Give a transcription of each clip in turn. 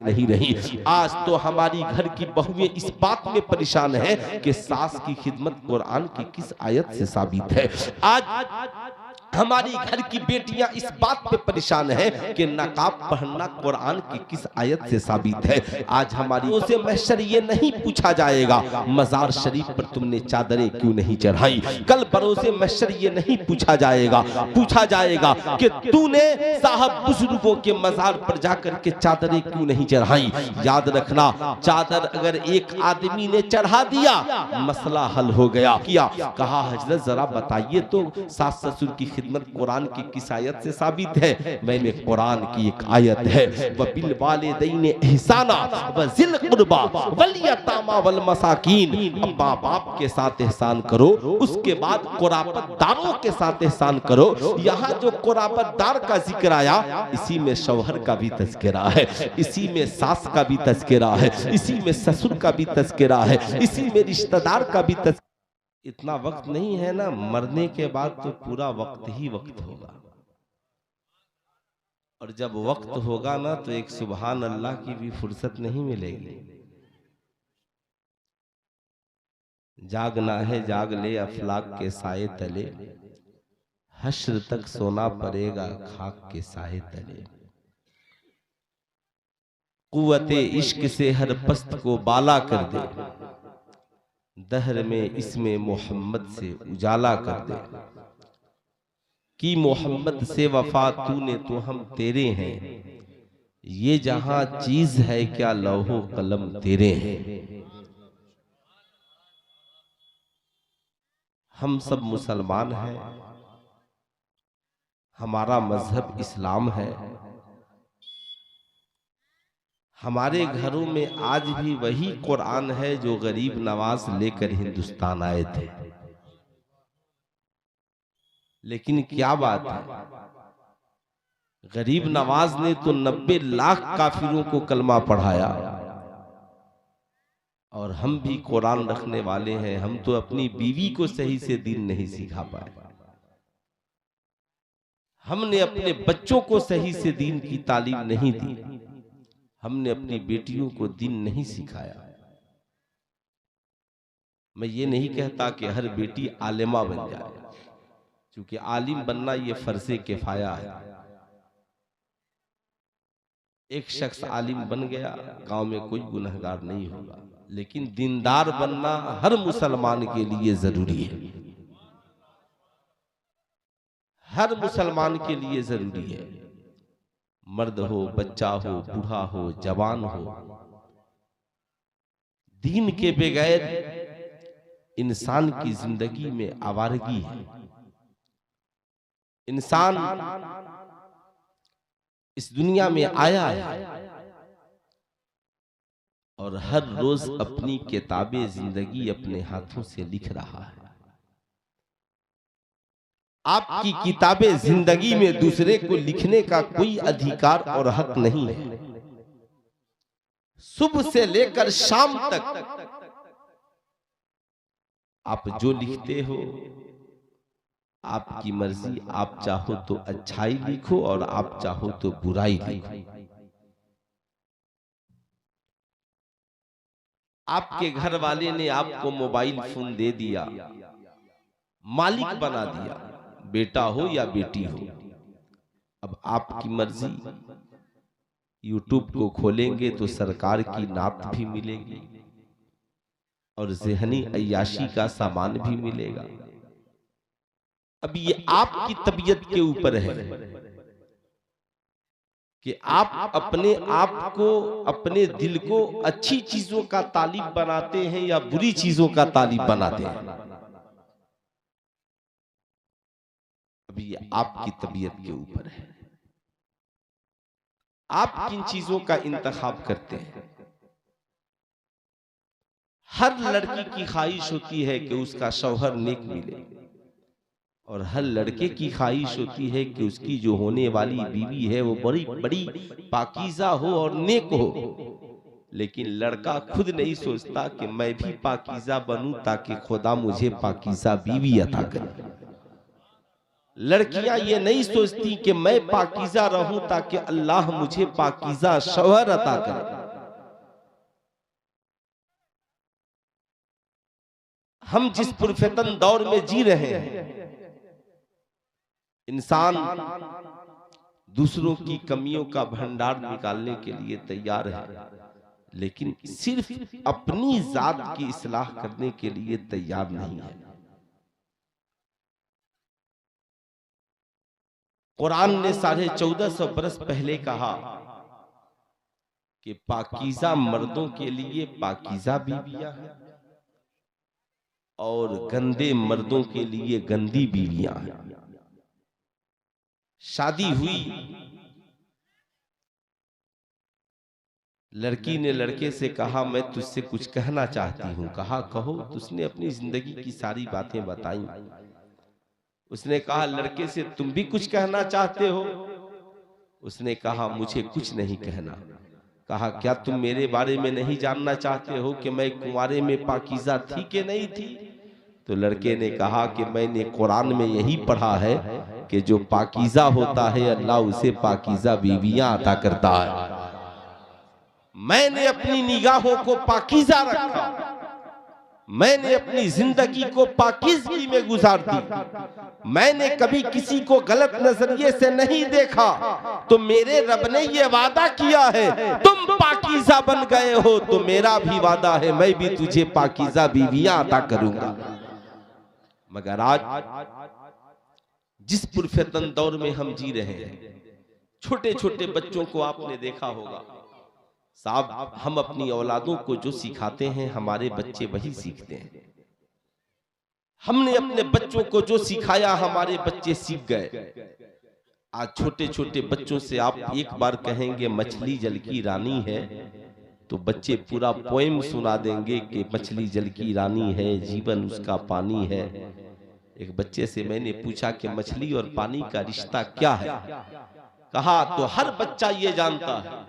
नहीं रही। आज तो हमारी घर की बहुएं इस बात में परेशान है कि सास की खिदमत कुरान की किस आयत से साबित है। आज हमारी घर की बेटियां इस बात पे परेशान है कि नकाब पहनना कुरान की किस आयत से साबित है। आज हमारी उसे महशर ये नहीं पूछा जाएगा मजार शरीफ पर तुमने चादरें क्यों नहीं चढ़ाई। कल बरोसे महशर ये नहीं पूछा जाएगा कि तूने साहब बुजुर्गों के मजार पर जाकर के चादरें क्यों नहीं चढ़ाई। याद रखना, चादर अगर एक आदमी ने चढ़ा दिया मसला हल हो गया। किया कहा हजरत जरा बताइए तो सास ससुर की खिदमत कुरान की किस आयत से साबित है। मैंने कुरान की एक आयत है, व बिल वालिदैन इहसाना व जिल कुर्बा वल यतामा वल मसाकीन। अब्बा बाप के साथ एहसान करो, उसके बाद कुराबतदारों के साथ एहसान करो। यहाँ जो कुराबतदार का जिक्र आया इसी में शौहर का भी तज़किरा है, इसी में सास का भी तज़किरा है, इसी में ससुर का भी तज़किरा है, इसी में रिश्तेदार का भी तज़किरा। इतना वक्त नहीं है ना, मरने के बाद तो पूरा वक्त ही वक्त होगा। और जब वक्त होगा ना तो एक सुभान अल्लाह की भी फुर्सत नहीं मिलेगी। जागना है जाग ले अफलाक के साए तले, हश्र तक सोना पड़ेगा खाक के साए तले। कुव्वते इश्क से हर पस्त को बाला कर दे, दहर में इसमें मोहम्मद से उजाला कर दे। कि मोहम्मद से वफा तूने तो हम तेरे हैं, ये जहां चीज है क्या लौहो कलम तेरे हैं। हम सब मुसलमान हैं, हमारा मजहब इस्लाम है। हमारे घरों में आज भी वही कुरान है जो गरीब नवाज लेकर हिंदुस्तान आए थे। लेकिन क्या बात है, गरीब नवाज ने तो 90 लाख काफिरों को कलमा पढ़ाया। और हम भी कुरान रखने वाले हैं, हम तो अपनी बीवी को सही से दीन नहीं सिखा पाए। हमने अपने बच्चों को सही से दीन की तालीम नहीं दी, हमने अपनी बेटियों को दीन नहीं सिखाया। मैं ये नहीं कहता कि हर बेटी आलिमा बन जाए, क्योंकि आलिम बनना ये फर्ज़े किफ़ाया है। एक शख्स आलिम बन गया, गांव में कोई गुनहगार नहीं होगा। लेकिन दीनदार बनना हर मुसलमान के लिए जरूरी है, हर मुसलमान के लिए जरूरी है। मर्द हो, बच्चा हो, बूढ़ा हो, जवान हो, दीन के बगैर इंसान की जिंदगी में आवारगी है। इंसान इस दुनिया में आया है और हर रोज अपनी किताबें जिंदगी अपने हाथों से लिख रहा है। आपकी किताबें जिंदगी में दूसरे को लिखने का कोई अधिकार और हक नहीं है। सुबह से लेकर शाम तक आप जो लिखते हो आपकी मर्जी। आप चाहो तो अच्छाई लिखो और आप चाहो तो बुराई लिखो। आपके घर वाले ने आपको मोबाइल फोन दे दिया, मालिक बना दिया, बेटा हो या बेटी हो। अब आपकी मर्जी। यूट्यूब को खोलेंगे तो सरकार की नात भी मिलेगी और ज़हनी अय्याशी का सामान भी मिलेगा। अब ये आपकी तबीयत के ऊपर है कि आप अपने आप को, अपने दिल को अच्छी चीजों का तालिब बनाते हैं या बुरी चीजों का तालिब बनाते हैं। अब ये आपकी तबीयत के ऊपर है, आप किन चीजों का इंतखाब करते हैं। हर लड़की की ख्वाहिश होती है कि उसका शौहर नेक मिले और हर लड़के की ख्वाहिश होती है कि उसकी जो होने वाली बीवी है वो बड़ी बड़ी पाकीज़ा हो और नेक हो। लेकिन लड़का खुद नहीं सोचता कि मैं भी पाकीज़ा बनूं ताकि खुदा मुझे पाकीज़ा बीवी अता करे। लड़कियां ये नहीं सोचती कि मैं पाकीज़ा रहूं ताकि अल्लाह मुझे पाकीज़ा शौहर अता करे। हम जिस पुरफतन दौर में जी रहे हैं, इंसान दूसरों की कमियों का भंडार निकालने के लिए तैयार है, लेकिन सिर्फ अपनी जात की इस्लाह करने के लिए तैयार नहीं है। कुरान ने 1450 बरस पहले कहा कि पाकीज़ा मर्दों के लिए पाकीज़ा बीवियां हैं और गंदे मर्दों के लिए गंदी बीवियां हैं। शादी हुई, लड़की ने लड़के से कहा मैं तुझसे कुछ कहना चाहती हूं। कहा कहो। तो उसने अपनी जिंदगी की सारी बातें बताई। उसने कहा लड़के से तुम भी कुछ कहना चाहते हो? उसने कहा मुझे कुछ नहीं कहना। कहा क्या तुम मेरे बारे में नहीं जानना चाहते हो कि मैं कुंवारे में पाकीज़ा थी कि नहीं थी? तो लड़के ने कहा कि मैंने कुरान में यही पढ़ा है कि जो पाकीज़ा होता है अल्लाह उसे पाकीज़ा बीवियां अता करता है। मैंने अपनी निगाहों को पाकीज़ा रखा, मैंने अपनी जिंदगी को पाकीज़गी में गुजार दी, मैंने कभी किसी को गलत नजरिए से नहीं देखा। तो मेरे रब ने ये वादा किया है तुम पाकीज़ा बन गए हो तो मेरा भी वादा है मैं भी तुझे पाकीज़ा बीवियां अता करूंगा। मगर आज जिस पुरफतन दौर में हम जी रहे हैं, छोटे छोटे बच्चों को आपने देखा होगा। साहब हम अपनी औलादों को जो सिखाते हैं हमारे बच्चे वही सीखते हैं। हमने अपने बच्चों को जो सिखाया हमारे बच्चे सीख गए। आज छोटे छोटे बच्चों से आप एक बार कहेंगे मछली जल की रानी है तो बच्चे पूरा पोएम सुना देंगे कि मछली जल की रानी है, जीवन उसका पानी है। एक बच्चे से मैंने पूछा कि मछली और पानी का रिश्ता क्या है? कहा तो हर बच्चा ये जानता है।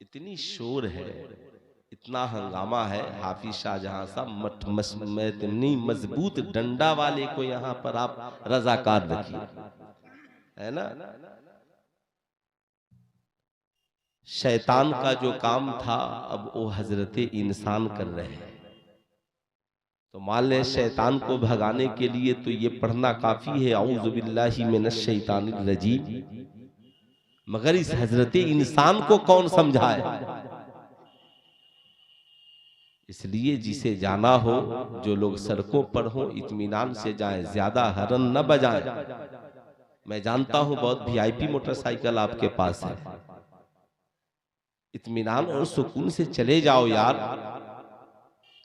इतनी शोर है, इतना हंगामा है। हाफिज शाहजहां साहब इतनी मजबूत डंडा वाले को यहाँ पर आप रजाकार रखिए, है ना। शैतान का जो काम था अब वो हजरत इंसान कर रहे हैं। तो मान ले शैतान को भगाने के लिए तो ये पढ़ना काफी है औज़ु बिल्लाहि मिनश शैतानिर रजीम। मगर इस हजरत इंसान को कौन समझाए? इसलिए जिसे जाना हो, जो लोग सड़कों पर हो, इत्मीनान से जाएं, ज्यादा हरन न बजाएं। मैं जानता हूं बहुत वीआईपी मोटरसाइकिल आपके पास है, इत्मीनान और सुकून से चले जाओ यार।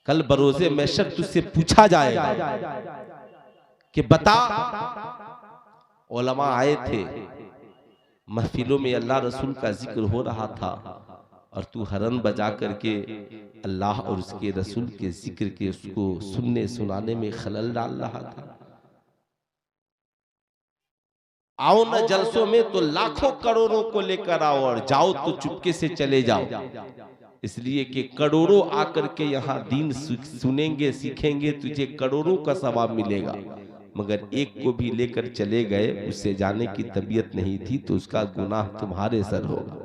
कल बरोज़े महशर तुझसे पूछा जाएगा कि बता, उलमा आए थे, महफिलों में अल्लाह रसूल का जिक्र हो रहा था और तू हरन बजा करके अल्लाह और उसके रसूल के जिक्र के उसको सुनने सुनाने में खलल डाल रहा था। आओ न जलसों में तो लाखों करोड़ों को लेकर आओ और जाओ तो चुपके से चले जाओ। इसलिए कि करोड़ों आकर के यहाँ दीन सुनेंगे, सीखेंगे, तुझे करोड़ों का सवाब मिलेगा। मगर एक को भी लेकर चले गए, उससे जाने की तबीयत नहीं थी तो उसका गुनाह तुम्हारे सर होगा।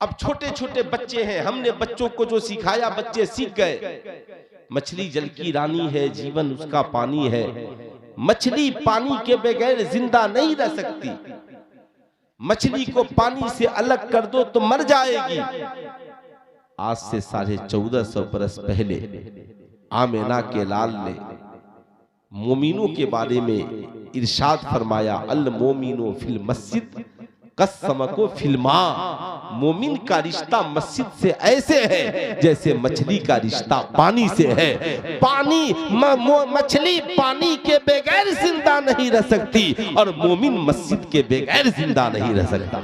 अब छोटे छोटे बच्चे हैं, हमने बच्चों को जो सिखाया बच्चे सीख गए। मछली जल की रानी है, जीवन उसका पानी है। मछली पानी के बगैर जिंदा नहीं रह सकती। मछली को पानी से अलग कर दो तो मर जाएगी। आज से 1450 बरस पहले आमिना के लाल ने मोमिनों के बारे में इरशाद फरमाया, अल मोमिनो फिल मस्जिद कसमको फिल मां। मोमिन का रिश्ता मस्जिद से ऐसे है जैसे मछली का रिश्ता पानी से है। पानी मछली पानी के बगैर जिंदा नहीं रह सकती और मोमिन मस्जिद के बगैर जिंदा नहीं रह सकता।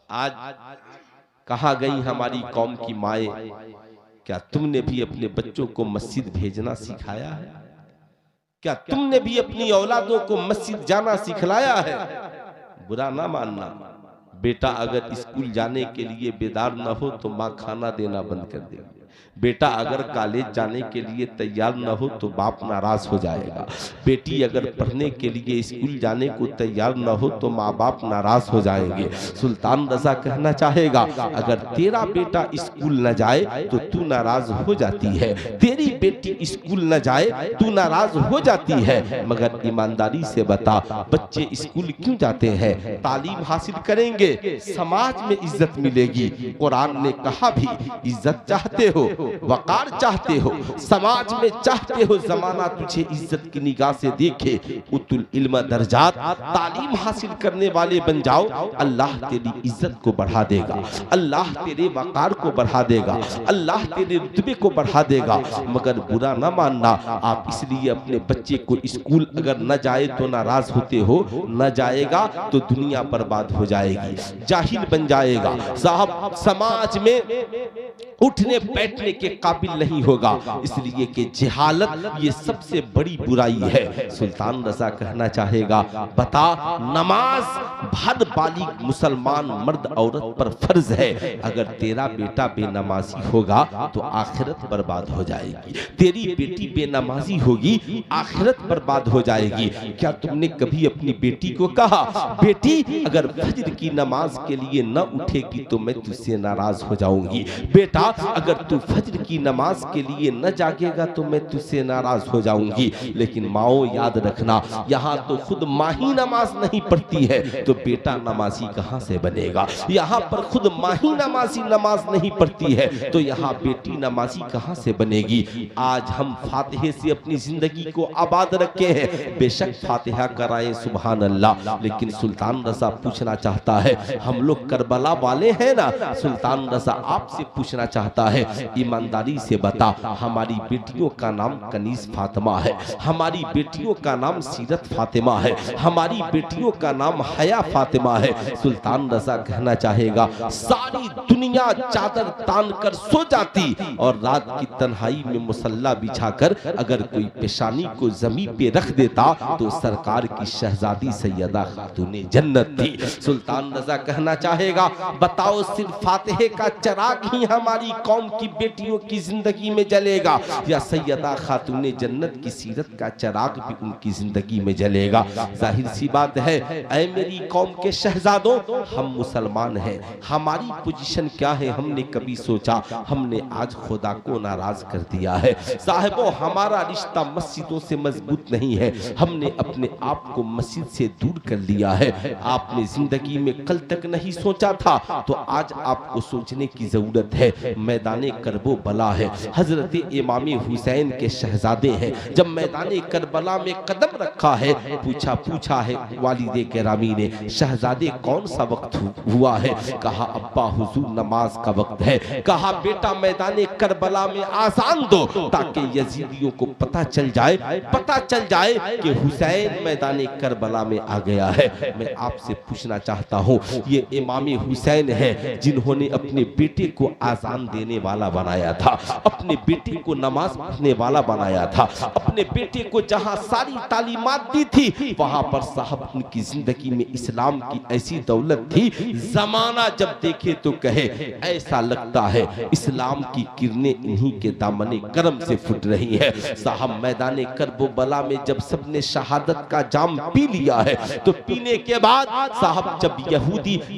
आज कहा गई हमारी कौम की माए, क्या तुमने भी अपने बच्चों को मस्जिद भेजना सिखाया है? क्या तुमने भी अपनी औलादों को मस्जिद जाना सिखलाया है? बुरा ना मानना, बेटा अगर स्कूल जाने के लिए बेदार ना हो तो माँ खाना देना बंद कर देगी। बेटा अगर कॉलेज जाने के लिए तैयार न हो तो बाप नाराज हो जाएगा। बेटी अगर पढ़ने के लिए स्कूल जाने को तैयार न हो तो माँ बाप नाराज हो जाएंगे। सुल्तान रजा कहना चाहेगा अगर तेरा बेटा स्कूल न जाए तो तू नाराज हो जाती है, तेरी बेटी स्कूल न जाए तू नाराज हो जाती है। मगर ईमानदारी से बता बच्चे स्कूल क्यों जाते हैं? तालीम हासिल करेंगे, समाज में इज्जत मिलेगी। कुरान ने कहा भी इज्जत चाहते हो, वकार चाहते हो, समाज में चाहते हो जमाना तुझे इज्जत की निगाह से देखे, उतुल इल्म दर्जात, तालीम हासिल करने वाले बन जाओ, अल्लाह तेरी इज्जत को बढ़ा देगा, अल्लाह तेरे वकार को बढ़ा देगा, अल्लाह तेरे रुतबे को बढ़ा देगा। मगर बुरा ना मानना, आप इसलिए अपने बच्चे को स्कूल अगर न जाए तो नाराज होते हो, न जाएगा तो दुनिया बर्बाद हो जाएगी, जाहिल बन जाएगा, साहब समाज में उठने बैठने के काबिल नहीं होगा। इसलिए कि जहालत ये सबसे बड़ी बुराई है। सुल्तान रजा कहना चाहेगा बता नमाज हर बालिग मुसलमान मर्द औरत पर फर्ज है। अगर तेरा बेटा बेनमाजी होगा तो आखिरत बर्बाद हो जाएगी, तेरी बेटी बेनमाजी होगी आखिरत बर्बाद हो जाएगी। क्या तुमने कभी अपनी बेटी को कहा बेटी अगर फजर की नमाज के लिए न उठेगी तो मैं तुझसे नाराज हो जाऊंगी, बेटा अगर तू फजर की नमाज के लिए न जागेगा तो मैं तुझसे नाराज हो जाऊंगी। लेकिन माओ याद रखना, यहाँ तो खुद माँ ही नमाज नहीं पढ़ती है तो बेटा नमाजी कहाँ से बनेगा। यहाँ पर खुद माँ ही नमाजी नमाज नहीं पढ़ती है तो यहाँ बेटी नमाजी कहाँ से बनेगी। आज हम फातिहे से अपनी जिंदगी को आबाद रखे हैं, बेशक फातिहा कराएं सुभान अल्लाह, लेकिन सुल्तान रजा पूछना चाहता है हम लोग करबला वाले हैं ना। सुल्तान रजा आपसे पूछना चाहता है ईमानदारी से बता हमारी बेटियों का नाम कनीज फातिमा है, हमारी बेटियों का नाम सीरत फातिमा है, हमारी बेटियों का नाम हया फातिमा है। सुल्तान रजा कहना चाहेगा सारी दुनिया चादर तान कर सो जाती और रात की तन्हाई में मुसल्ला बिछाकर अगर कोई पेशानी को जमीन पे रख देता तो सरकार की शहजादी सैयदा खातूने जन्नत थी। सुल्तान रजा कहना चाहेगा बताओ सिर्फ फातिहे का चराग ही हमारी कौम की बेटियों की जिंदगी में जलेगा या सैयदा खातूने जन्नत की सीरत का चराग भी उनकी जिंदगी में जलेगा। जाहिर सी बात है ऐ मेरी कौम के शहजादों, हम मुसलमान हैं, हमारी पोजीशन क्या है हमने कभी सोचा? हमने आज खुदा को नाराज कर दिया है। साहिबों हमारा रिश्ता मस्जिदों से मजबूत नहीं है, हमने अपने आप को मस्जिद से दूर कर लिया है। आपने जिंदगी में कल तक नहीं सोचा था तो आज आपको सोचने की जरूरत है। मैदाने करबो बला है, हजरत इमाम हुसैन के शहजादे हैं। जब मैदाने करबला में कदम रखा है पूछा है वालिदे गिरामी ने शहजादे कौन सा वक्त हुआ है? कहा अब्बा हुजूर नमाज का वक्त है। कहा बेटा मैदाने करबला में आजान दो ताकि यजीदियों को पता चल जाए कि हुसैन मैदाने करबला में आ गया है। मैं आपसे पूछना चाहता हूँ ये इमाम हुसैन है जिन्होंने अपने बेटे को आजान देने वाला बनाया था, अपने बेटे को नमाज पढ़ने वाला बनाया था, अपने बेटे को जहां सारी तालीमात दी थी वहां पर साहब उनकी जिंदगी में इस्लाम की ऐसी दौलत थी जमाना जब देखे तो कहे ऐसा लगता है इस्लाम की किरणें इन्हीं के दामने करम से फुट रही है। साहब मैदाने करबला में जब सबने शहादत का जाम पी लिया है तो पीने के बाद साहब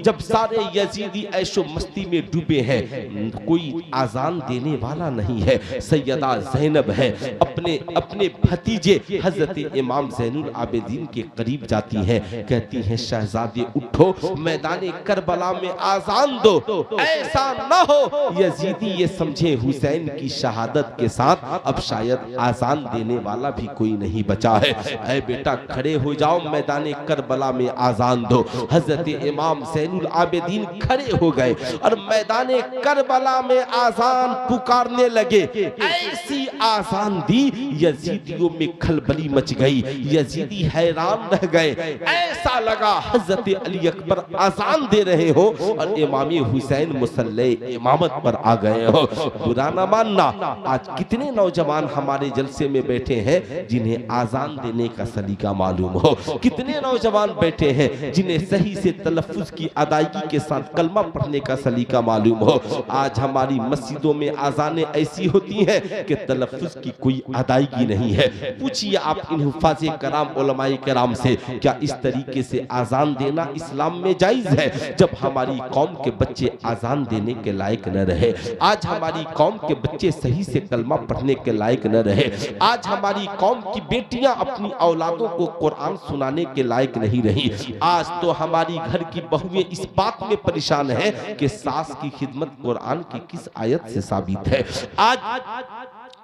जब सारे यजीदी ऐशो मस्ती में डूबे हैं कोई आजान देने वाला नहीं है। सैयदा ज़ैनब है अपने भतीजे हजरत इमाम ज़ैनुल आबिदीन के करीब जाती हैं, कहती हैं शहजादे उठो मैदाने करबला में आजान दो, ऐसा न हो यजीदी ये समझे हुसैन की शहादत के साथ अब शायद आजान देने वाला भी कोई नहीं बचा है। ऐ बेटा खड़े हो जाओ मैदाने करबला में आजान दो। हजरत इमाम ज़ैनुल आबिदीन खड़े हो गए और मैदाने करबला में आजान पुकारने लगे। ऐसी आजान दी यजीदियों में खलबली मच गई, यजीदी हैरान रह गए। ऐसा लगा हजरत अली अकबर आजान दे रहे हो और इमाम हुसैन मुसल्ले इमामत पर आ गए हो। बुरा ना मानना, आज कितने नौजवान हमारे जलसे में बैठे हैं जिन्हें आजान देने का सलीका मालूम हो, कितने नौजवान बैठे हैं जिन्हें सही से तलफ्फुज की अदायगी के साथ कलमा पढ़ने का सलीका मालूम हो। आज हमारी मस्जिदों मस्जिदों में आजानें ऐसी होती हैं कि तलफ्फुज की कोई अदायगी नहीं है। पूछिए आप इन हुफ़ाज़े कराम उलमाए कराम से, क्या इस तरीके से आजान देना इस्लाम में जायज़ है? जब हमारी कौम के बच्चे आजान देने के लायक न रहे, आज हमारी कौम के बच्चे सही से कलमा पढ़ने के लायक न रहे, आज हमारी कौम की बेटियां अपनी औलादों को कुरान सुनाने के लायक नहीं रही, आज तो हमारी घर की बहुएं इस बात में परेशान है कि सास की खिदमत कुरान की किस आयत से साबित है। आज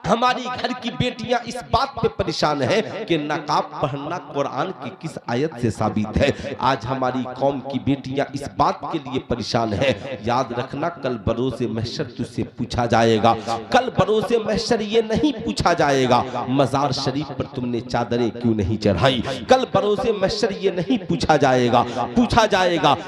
हमारी घर की बेटियां इस बात पे परेशान है कि नकाब पहनना कुरान की किस आयत से साबित है। आज हमारी कौम की बेटियां इस बात के लिए परेशान है। याद रखना, कल बरोज़े महशर तुझसे पूछा जाएगा। कल बरोज़े महशर ये नहीं पूछा जाएगा मज़ार शरीफ पर तुमने चादरें क्यों नहीं चढ़ाई। कल बरोज़े महशर ये नहीं पूछा जाएगा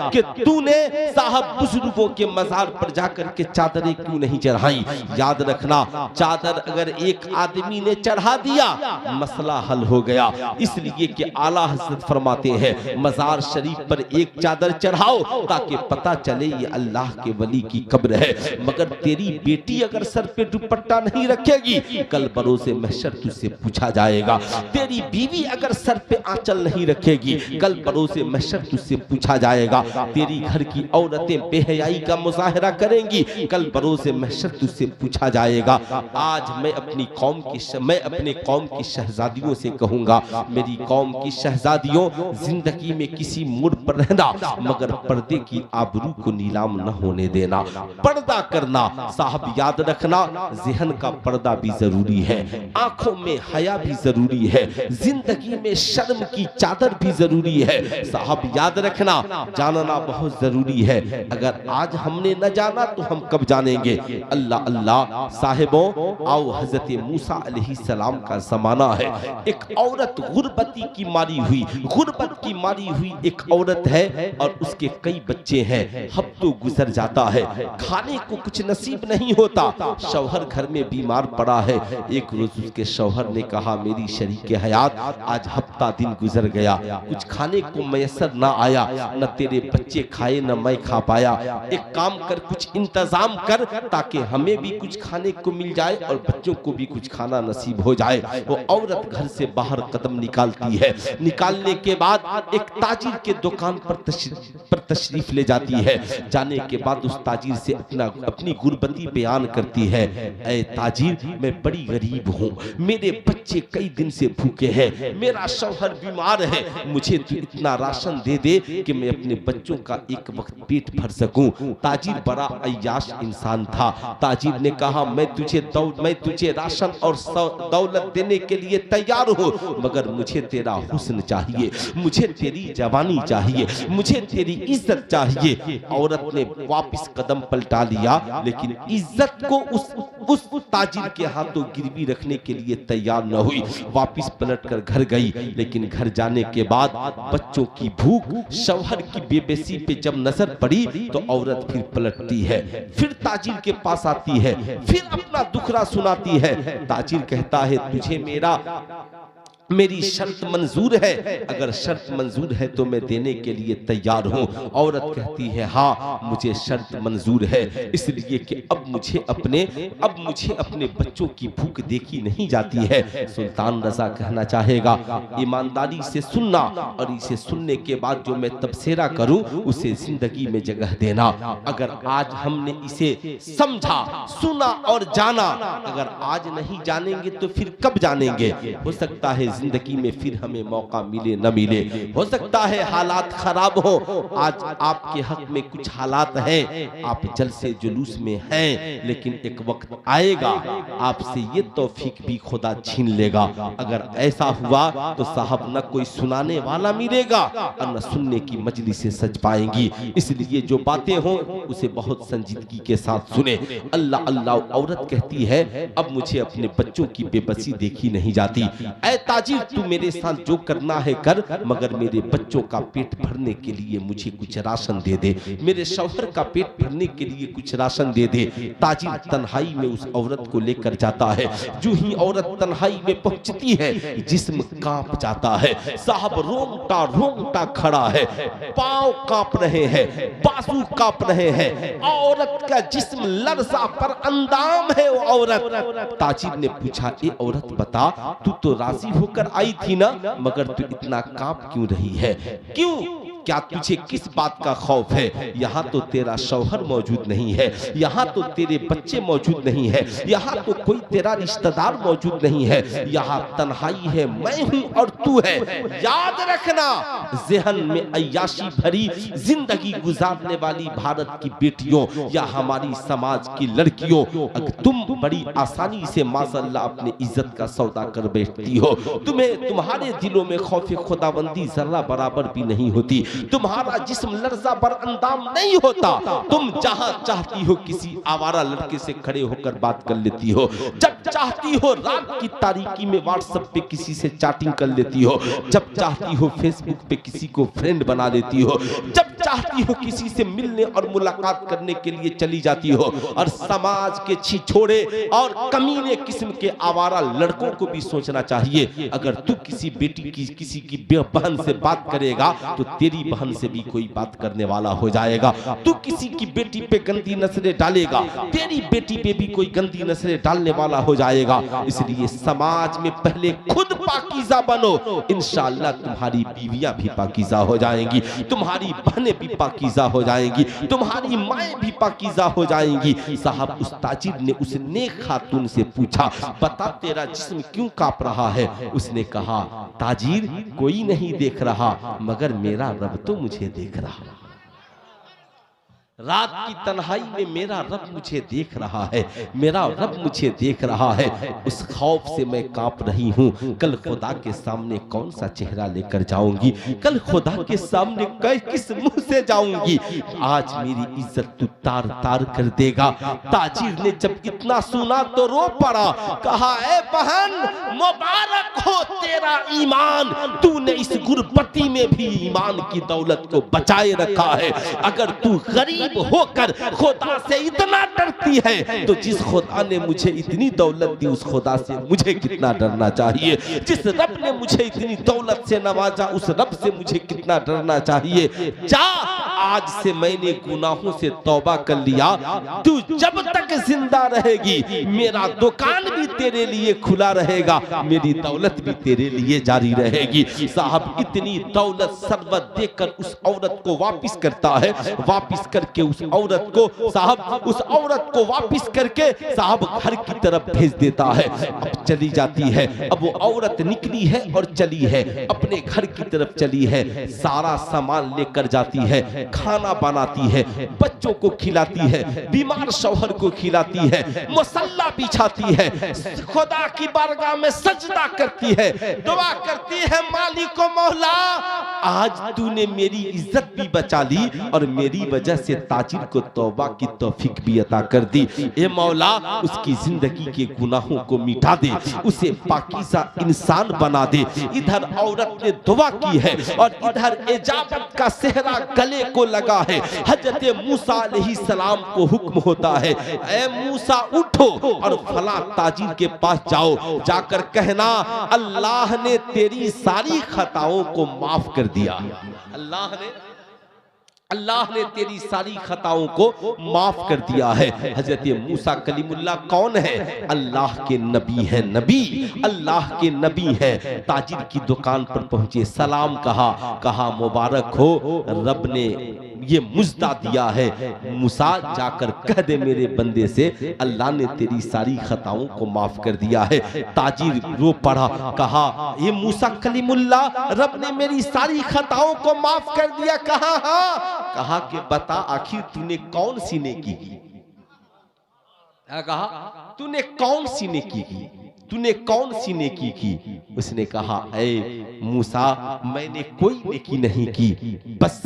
कि तूने साहब बुजुर्गों के मज़ार पर जाकर के चादरें क्यों नहीं चढ़ाई। याद रखना, चादर अगर एक आदमी ने चढ़ा दिया मसला हल हो गया। इसलिए कि आला हज़रत फरमाते हैं मज़ार शरीफ पर एक चादर चढ़ाओ ताकि पता चले ये अल्लाह के वली की कब्र है। मगर तेरी बेटी अगर सर पे दुपट्टा नहीं रखेगी, कल बरोज़े महशर तुझसे पूछा जाएगा। तेरी बीवी अगर सर पे आंचल नहीं रखेगी, कल बरोज़े महशर तुझसे पूछा जाएगा। तेरी घर की औरतें बेहयाई का मुजाहरा करेंगी, कल बरोज़े महशर तुझसे पूछा जाएगा। आज मैं अपने कौम की शहजादियों से कहूंगा, मेरी कौम की शहजादियों, जिंदगी में किसी मोड़ पर रहना, मगर पर्दे की आबरू को नीलाम न होने देना। पर्दा करना साहब याद रखना, ज़हन का पर्दा भी जरूरी है, आंखों में हया भी जरूरी है, जिंदगी में शर्म की चादर भी जरूरी है। साहब याद रखना, जानना बहुत जरूरी है। अगर आज हमने न जाना तो हम कब जानेंगे। अल्लाह अल्लाह साहिबों, आओ हजरत मूसा अलैहिस्सलाम का जमाना है। एक औरत गुर्बती की मारी हुई एक औरत है और उसके कई बच्चे हैं। हफ्तों गुजर जाता है, खाने को कुछ नसीब नहीं होता। शौहर घर में बीमार पड़ा है। एक रोज उसके शौहर ने कहा, मेरी शरीके हयात, आज हफ्ता दिन गुजर गया, कुछ खाने को मैसर ना आया, न तेरे बच्चे खाए न मैं खा पाया। एक काम कर, कुछ इंतजाम कर ताकि हमें भी कुछ खाने को मिल जाए और बच्चों को भी कुछ खाना नसीब हो जाए। वो औरत घर से बाहर कदम निकालती है। निकालने के बाद एक ताजिर के दुकान पर तशरीफ ले जाती है। जाने के बाद उस ताजिर से अपनी गुर्बती बयान करती है। ऐ ताजिर, मैं बड़ी गरीब हूँ, मेरे बच्चे कई दिन से भूखे हैं, मेरा शौहर बीमार है, मुझे तो इतना राशन दे दे कि मैं अपने बच्चों का एक वक्त पेट भर सकूं। ताजिर बड़ा अय्याश इंसान था। ताजिर ने कहा, मैं तुझे राशन और दौलत देने के लिए तैयार हूँ, मगर मुझे तेरा हुस्न चाहिए, मुझे तेरी जवानी चाहिए, मुझे तेरी इज्जत चाहिए। औरत ने वापस कदम पलटा लिया, लेकिन इज्जत को उस ताजिर के हाथों गिरवी रखने के लिए तैयार न हुई। वापस पलटकर घर गई, लेकिन घर जाने के बाद बच्चों की भूख, शौहर की बेबसी पे जब नजर पड़ी तो औरत फिर पलटती है, फिर ताजिर के पास आती है, फिर अपना दुखड़ा सुनाती है। ताजिर कहता है, तुझे मेरी शर्त मंजूर है? अगर शर्त मंजूर है तो मैं देने के लिए तैयार हूँ। औरत कहती है, हाँ मुझे शर्त मंजूर है, इसलिए कि अब मुझे अपने बच्चों की भूख देखी नहीं जाती है। सुल्तान रजा कहना चाहेगा, ईमानदारी से सुनना और इसे सुनने के बाद जो मैं तबसेरा करूँ उसे जिंदगी में जगह देना। अगर आज हमने इसे समझा, सुना और जाना, अगर आज नहीं जानेंगे तो फिर कब जानेंगे। हो सकता है जिंदगी में फिर हमें मौका मिले न मिले, हो सकता है हालात खराब हो। आज आपके हक में कुछ हालात हैं, आप जलसे जुलूस में हैं, लेकिन एक वक्त आएगा आपसे ये तौफीक भी खुदा छीन लेगा। अगर ऐसा हुआ तो साहब न कोई सुनाने वाला मिलेगा और न सुनने की मजलिसें सज पाएंगी। इसलिए जो बातें हों उसे बहुत संजीदगी के साथ सुने। अल्लाह अल्लाह। औरत कहती है, अब मुझे अपने बच्चों की बेबसी देखी नहीं जाती। ऐ ताजिर तू मेरे साथ जो करना है कर, मगर मेरे बच्चों का पेट भरने के लिए मुझे कुछ राशन दे दे, मेरे शौहर का पेट भरने के लिए कुछ राशन दे दे। ताजिर तन्हाई में उस औरत को लेकर जाता है। जो ही औरत तन्हाई में पहुंचती है, जिस्म कांप जाता है। साहब रोंगटा रोंगटा खड़ा है, पांव कांप रहे हैं, बाजू कांप रहे हैं, औरत का जिस्म लर्जा पर अंदाम है वो औरत। ताजिर ने पूछा, ए औरत बता, तू तो राजी होकर आई थी ना, मगर तू इतना कांप क्यों रही है? क्यों? क्या तुझे किस बात का खौफ है? यहाँ तो तेरा शौहर मौजूद नहीं है, यहाँ तो तेरे बच्चे मौजूद नहीं है, यहाँ तो कोई तेरा रिश्तेदार मौजूद नहीं है, यहाँ तन्हाई है, मैं हूँ और तू है। याद रखना, ज़हन में अय्याशी भरी जिंदगी गुजारने वाली भारत की बेटियों या हमारी समाज की लड़कियों, अगर तुम बड़ी आसानी से माशाअल्लाह अपने इज्जत का सौदा कर बैठती हो, तुम्हें तुम्हारे दिलों में खौफ खुदाबंदी जर्रा बराबर भी नहीं होती, तुम्हारा जिस्म लर्जा बर अंदाम नहीं होता, तुम जहां चाहती हो किसी आवारा लड़के से खड़े होकर बात कर लेती हो, जब चाहती हो रात की तारीकी में व्हाट्सएप पे किसी से चैटिंग कर लेती हो, जब चाहती हो फेसबुक पे किसी को फ्रेंड बना लेती हो, जब चाहती हो किसी से मिलने और मुलाकात करने के लिए चली जाती हो। और समाज के छिछोड़े और कमीने किस्म के आवारा लड़कों को भी सोचना चाहिए, अगर तू किसी बेटी की किसी की बहन से बात करेगा तो तेरी बहन से भी कोई बात करने वाला हो जाएगा। तू किसी की बेटी पे गंदी नजरें डालेगा, तेरी बेटी पे भी कोई गंदी नजरें डालने वाला हो जाएगा। इसलिए समाज में पहले खुद पाकीज़ा बनो, इंशाअल्लाह तुम्हारी बीवियां भी पाकीज़ा हो जाएंगी, तुम्हारी बहनें भी पाकीज़ा हो जाएंगी, तुम्हारी माएँ भी पाकीज़ा हो जाएंगी। साहब उस ताजिर ने उस नेक खातून से पूछा, बता तेरा जिस्म क्यों कांप रहा है? उसने कहा, ताजिर कोई नहीं देख रहा, मगर मेरा रब तो मुझे देख रहा। रात की तन्हाई में मेरा रब मुझे देख रहा है, मेरा रब मुझे देख रहा है। उस खौफ से मैं कांप रही हूँ, कल खुदा के सामने कौन सा चेहरा लेकर जाऊंगी, कल खुदा के सामने किस मुंह से जाऊंगी। आज मेरी इज्जत तू तार तार कर देगा। ताजिर ने जब इतना सुना तो रो पड़ा, कहा, ए बहन मुबारक हो तेरा ईमान, तूने इस गुरबती में भी ईमान की दौलत को बचाए रखा है। अगर तू गरीब होकर खुदा से इतना डरती है, तो जिस खुदा ने मुझे इतनी दौलत दी उस खुदा से मुझे कितना डरना चाहिए। जिस रब ने मुझे इतनी दौलत से नवाजा उस रब से मुझे कितना डरना चाहिए। जा, आज से मैंने गुनाहों से तौबा कर लिया, तू जब तक जिंदा रहेगी मेरा दुकान भी तेरे लिए खुला रहेगा, मेरी दौलत भी तेरे लिए जारी रहेगी। साहब इतनी दौलत सरबत देकर उस औरत को वापिस करता है, वापिस करके उस औरत को साहब उस औरत को वापिस करके साहब घर की तरफ भेज देता है। अब चली जाती है, अब वो औरत निकली है और चली है, अपने घर की तरफ चली है, सारा सामान लेकर जाती है, खाना बनाती है, बच्चों को खिलाती है, बीमार शौहर को खिलाती है, मुसल्ला बिछाती है, खुदा की बारगाह में सजदा करती है, दुआ करती है, मालिक ओ मौला आज तूने मेरी इज्जत भी बचा ली और मेरी वजह से ताजिर को तौबा की तौफीक भी अता कर दी। ए मौला उसकी जिंदगी के गुनाहों को मिटा दे, उसे पाकीज़ा इंसान बना दे। इधर औरत ने दुआ की है और इधर इजाबत का सेहरा गले को लगा है। हजरत मूसा अलैहिस्सलाम को हुक्म होता है, ए मूसा उठो और फला ताजिर के पास जाओ, जाकर कहना अल्लाह ने तेरी सारी खताओं को माफ कर दिया। अल्लाह ने तेरी सारी खताओं को माफ कर दिया है। हजरत मूसा कलीमुल्लाह कौन है? अल्लाह के नबी है, नबी अल्लाह के नबी है। ताजिर की दुकान पर पहुंचे, सलाम कहा मुबारक हो, रब ने ये मुजदा दिया है, मूसा जाकर कह दे मेरे बंदे से अल्लाह ने तेरी सारी खताओं को माफ कर दिया है। ताजिर रो पड़ा, कहा ये मूसा कलीमुल्लाह रब ने मेरी सारी खताओं को माफ कर दिया। कहा कि बता आखिर तूने कौन सी नेकी की? कहा तूने कौन सी नेकी की, तूने कौन सी नेकी की? उसने कहा ऐ मूसा मैंने कोई नेकी नहीं की, बस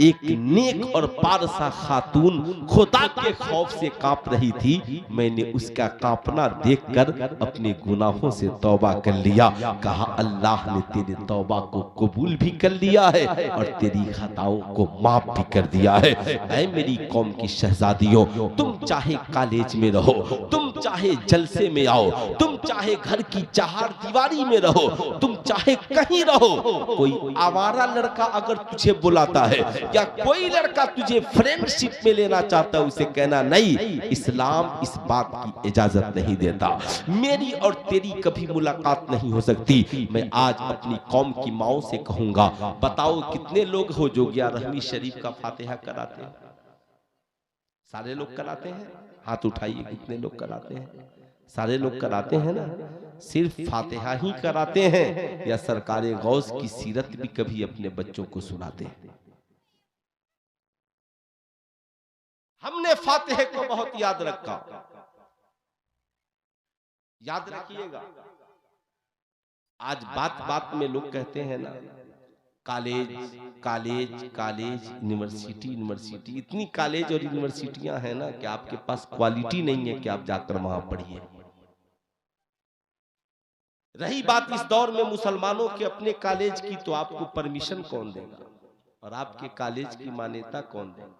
एक नेक और पारसा खातून खुदा के खौफ से कांप रही थी, मैंने उसका कांपना देखकर अपने गुनाहों से तौबा कर लिया। कहा अल्लाह ने तेरे तौबा को कबूल भी कर लिया है और तेरी खताओं को माफ भी कर दिया है। ऐ मेरी कौम की शहजादियों, तुम चाहे कॉलेज में रहो, तुम चाहे जलसे में आओ, तुम चाहे घर की चार दीवारी में रहो, तुम चाहे कहीं रहो, कोई आवारा लड़का अगर तुझे बुलाता है या कोई लड़का तुझे फ्रेंडशिप में लेना चाहता है, उसे कहना नहीं, इस्लाम इस बात की इजाजत नहीं देता, मेरी और तेरी कभी मुलाकात नहीं हो सकती। मैं आज अपनी कौम की माओ से कहूंगा, बताओ कितने लोग हो जो 11वीं शरीफ का फातिहा कराते हैं? सारे लोग कराते हैं? हाथ उठाइए, कितने लोग कराते हैं? सारे लोग कराते हैं ना? सिर्फ फातिहा ही कराते हैं या सरकारे गौस की सीरत भी कभी अपने बच्चों को सुनाते हैं? हमने फातिहे को बहुत याद रखा, याद रखिएगा। आज बात बात में लोग कहते हैं ना, college college college, university university, इतनी कॉलेज और यूनिवर्सिटियां हैं ना कि आपके पास क्वालिटी नहीं है कि आप जाकर वहां पढ़िए। रही बात इस दौर में मुसलमानों के अपने कॉलेज की, तो आपको परमिशन कौन देगा और आपके कॉलेज की मान्यता कौन देगा?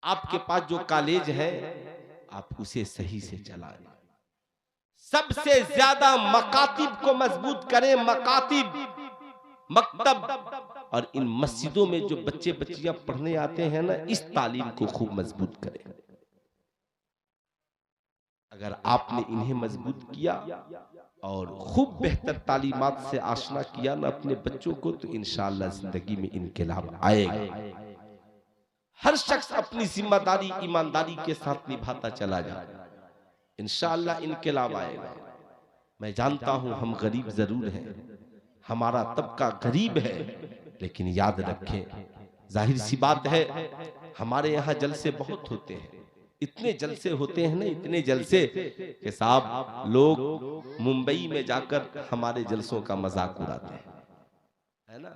आपके पास जो कॉलेज है आप उसे सही से चलाएं, सबसे ज्यादा मकातिब को मजबूत करें, मकातिब मकतब, और इन मस्जिदों में जो बच्चे बच्चियां पढ़ने आते हैं ना, इस तालीम को खूब मजबूत करें। अगर आपने इन्हें मजबूत किया और खूब बेहतर तालीमात से आशना किया ना अपने बच्चों को, तो इंशाअल्लाह जिंदगी में इनकलाब आएगा। हर शख्स अपनी जिम्मेदारी ईमानदारी के साथ निभाता चला जाए, इंशाअल्लाह इनकलाब आएगा। मैं जानता हूं हम गरीब जरूर हैं, हमारा तबका गरीब है, लेकिन याद रखें, जाहिर सी बात है हमारे यहाँ जलसे बहुत होते हैं, इतने जलसे होते हैं ना, इतने जलसे कि साहब लोग मुंबई में जाकर हमारे जलसों का मजाक उड़ाते हैं, है ना?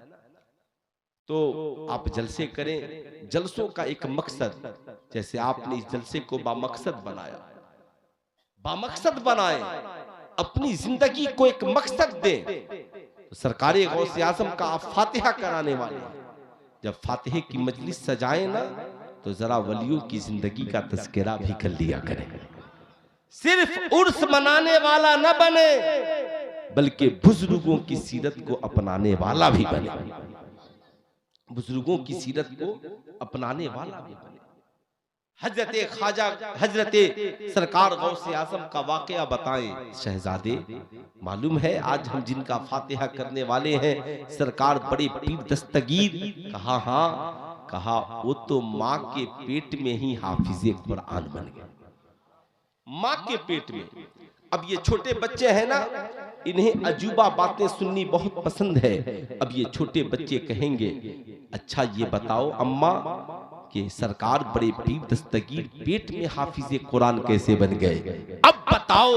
तो आप जलसे करें, जलसों का एक मकसद, जैसे आपने इस जलसे को बामकसद बनाया, बामकसद बनाए, अपनी जिंदगी को एक मकसद दें। तो सरकारे गौसे आज़म का आप फातिहा कराने वाले, जब फातिहे की मजलिस सजाएं ना, तो जरा वलियों की जिंदगी का तज़किरा भी कर लिया करें। सिर्फ उर्स मनाने वाला न बने, बल्कि बुजुर्गों की सीरत को अपनाने वाला भी बने, बुजुर्गों की सीरत को अपनाने वाला भी बने। हजरत ख्वाजा हजरत सरकार गौसे आज़म का वाकया बताएं शहजादे। मालूम है आज हम जिनका फातिहा करने वाले हैं, सरकार बड़े पीर दस्तगीर। कहा हाँ, कहा वो तो माँ के पेट में ही हाफिज़े कुरान बन गए, माँ के पेट में। अब ये छोटे बच्चे हैं ना, इन्हें अजूबा बातें सुननी बहुत पसंद है। अब ये छोटे बच्चे कहेंगे, अच्छा ये बताओ अम्मा कि सरकार बड़े पीर दस्तगीर पेट में हाफिज़े कुरान कैसे बन गए? अब बताओ,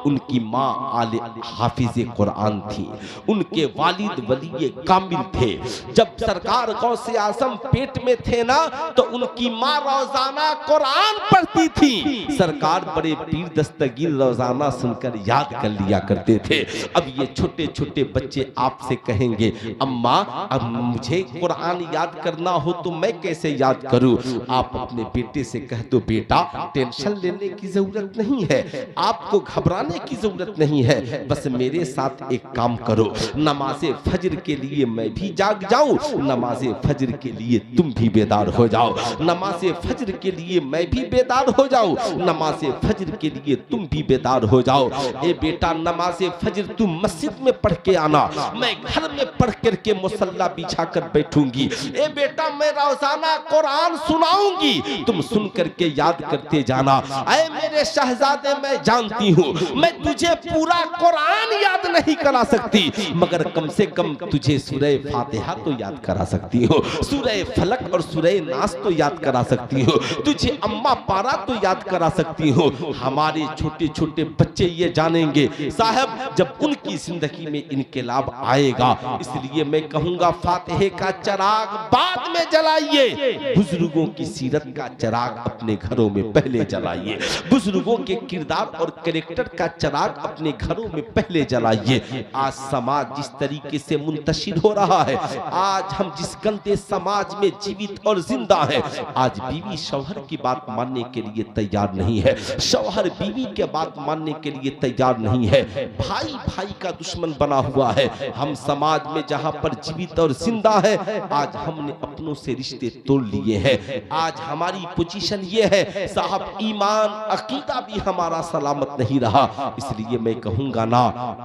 उनकी माँ आले हाफिज़े कुरान थी, उनके वालिद वली कामिल थे। जब सरकार गौसे आज़म पेट में थे ना, तो उनकी माँ रोजाना कुरान पढ़ती थी, सरकार बड़े पीर दस्तगीर रोजाना सुनकर याद कर लिया करते थे। अब ये छोटे छोटे बच्चे आपसे कहेंगे, अम्मा अब मुझे कुरान याद करना हो तो मैं कैसे याद करूं? आप अपने बेटे से कह दो, बेटा टेंशन लेने की जरूरत नहीं है, आपको घबराने की जरूरत नहीं है, बस मेरे साथ एक काम करो, नमाज़े फजर के लिए मैं भी जाग जाऊं, नमाज़े फजर के लिए तुम भी बेदार हो जाओ, नमाज़े फजर के लिए मैं भी बेदार हो जाऊं, नमाज़े फजर के लिए तुम भी बेदार हो जाओ। ए बेटा नमाज़े फजर तुम मस्जिद में पढ़ के आना, मैं घर में पढ़ करके मुसल्ला बिछा कर बैठूंगी। ए बेटा मैं रोजाना कुरान सुनाऊंगी, तुम सुन करके याद करते जाना। ऐ मेरे शहजादे मैं जानती हूँ मैं तुझे पूरा कुरान याद नहीं करा सकती, मगर कम से कम तुझे सूरह फातिहा तो याद करा सकती हो, सूरह फलक और सूरह नास तो याद करा सकती हो, तुझे अम्मा पारा तो याद करा सकती हो। हमारे छोटे छोटे बच्चे ये जानेंगे साहब जब उनकी जिंदगी में इनकलाब आएगा। इसलिए मैं कहूंगा फातिहे का चराग बाद में जलाइए, बुजुर्गों की सीरत का चराग अपने घरों में पहले जलाइए, बुजुर्गों के किरदार और कैरेक्टर का चराग अपने घरों में पहले जलाइए। आज समाज जिस तरीके से मुंतशिर हो रहा है, आज हम जिस गंदे समाज में जीवित और जिंदा है, आज बीवी शौहर की बात मानने के लिए तैयार नहीं है, शौहर बीवी के बात मानने के लिए तैयार नहीं है, भाई भाई का दुश्मन बना हुआ है। हम समाज में जहां पर जीवित और जिंदा है, आज हमने अपनों से रिश्ते तोड़ लिए हैं। आज हमारी पोजीशन ये है साहब, ईमान अकीदा भी हमारा सलामत नहीं रहा। इसलिए मैं कहूंगा ना,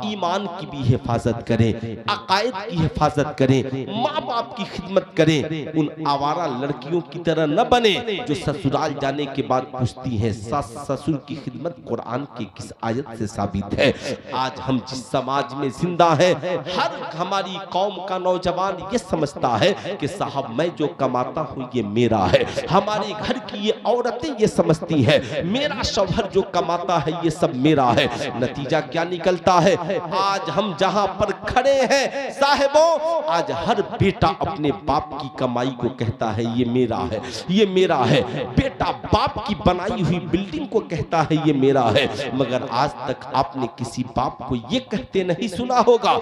ईमान की भी हिफाजत करें, अकायद की हिफाजत करें, माँ बाप की खिदमत करें। उन आवारा लड़कियों की तरह न बने जो ससुराल जाने के बाद पूछती हैं सास ससुर की खिदमत कुरान की किस आयत से साबित है। आज हम जिस समाज में जिंदा है, हर हमारी कौम का नौजवान ये समझता है कि साहब मैं जो कमाता हूँ ये मेरा है। हमारे घर की ये औरतें ये समझती है मेरा शौहर जो कमाता है ये सब मेरा है। नतीजा क्या निकलता है, आज हम जहां पर खड़े हैं साहिबों, आज हर बेटा अपने बाप की कमाई को कहता है ये मेरा है, ये मेरा है। बेटा बाप की बनाई हुई बिल्डिंग को कहता है ये मेरा है, मगर आज तक आपने किसी बाप को ये कहते नहीं सुना होगा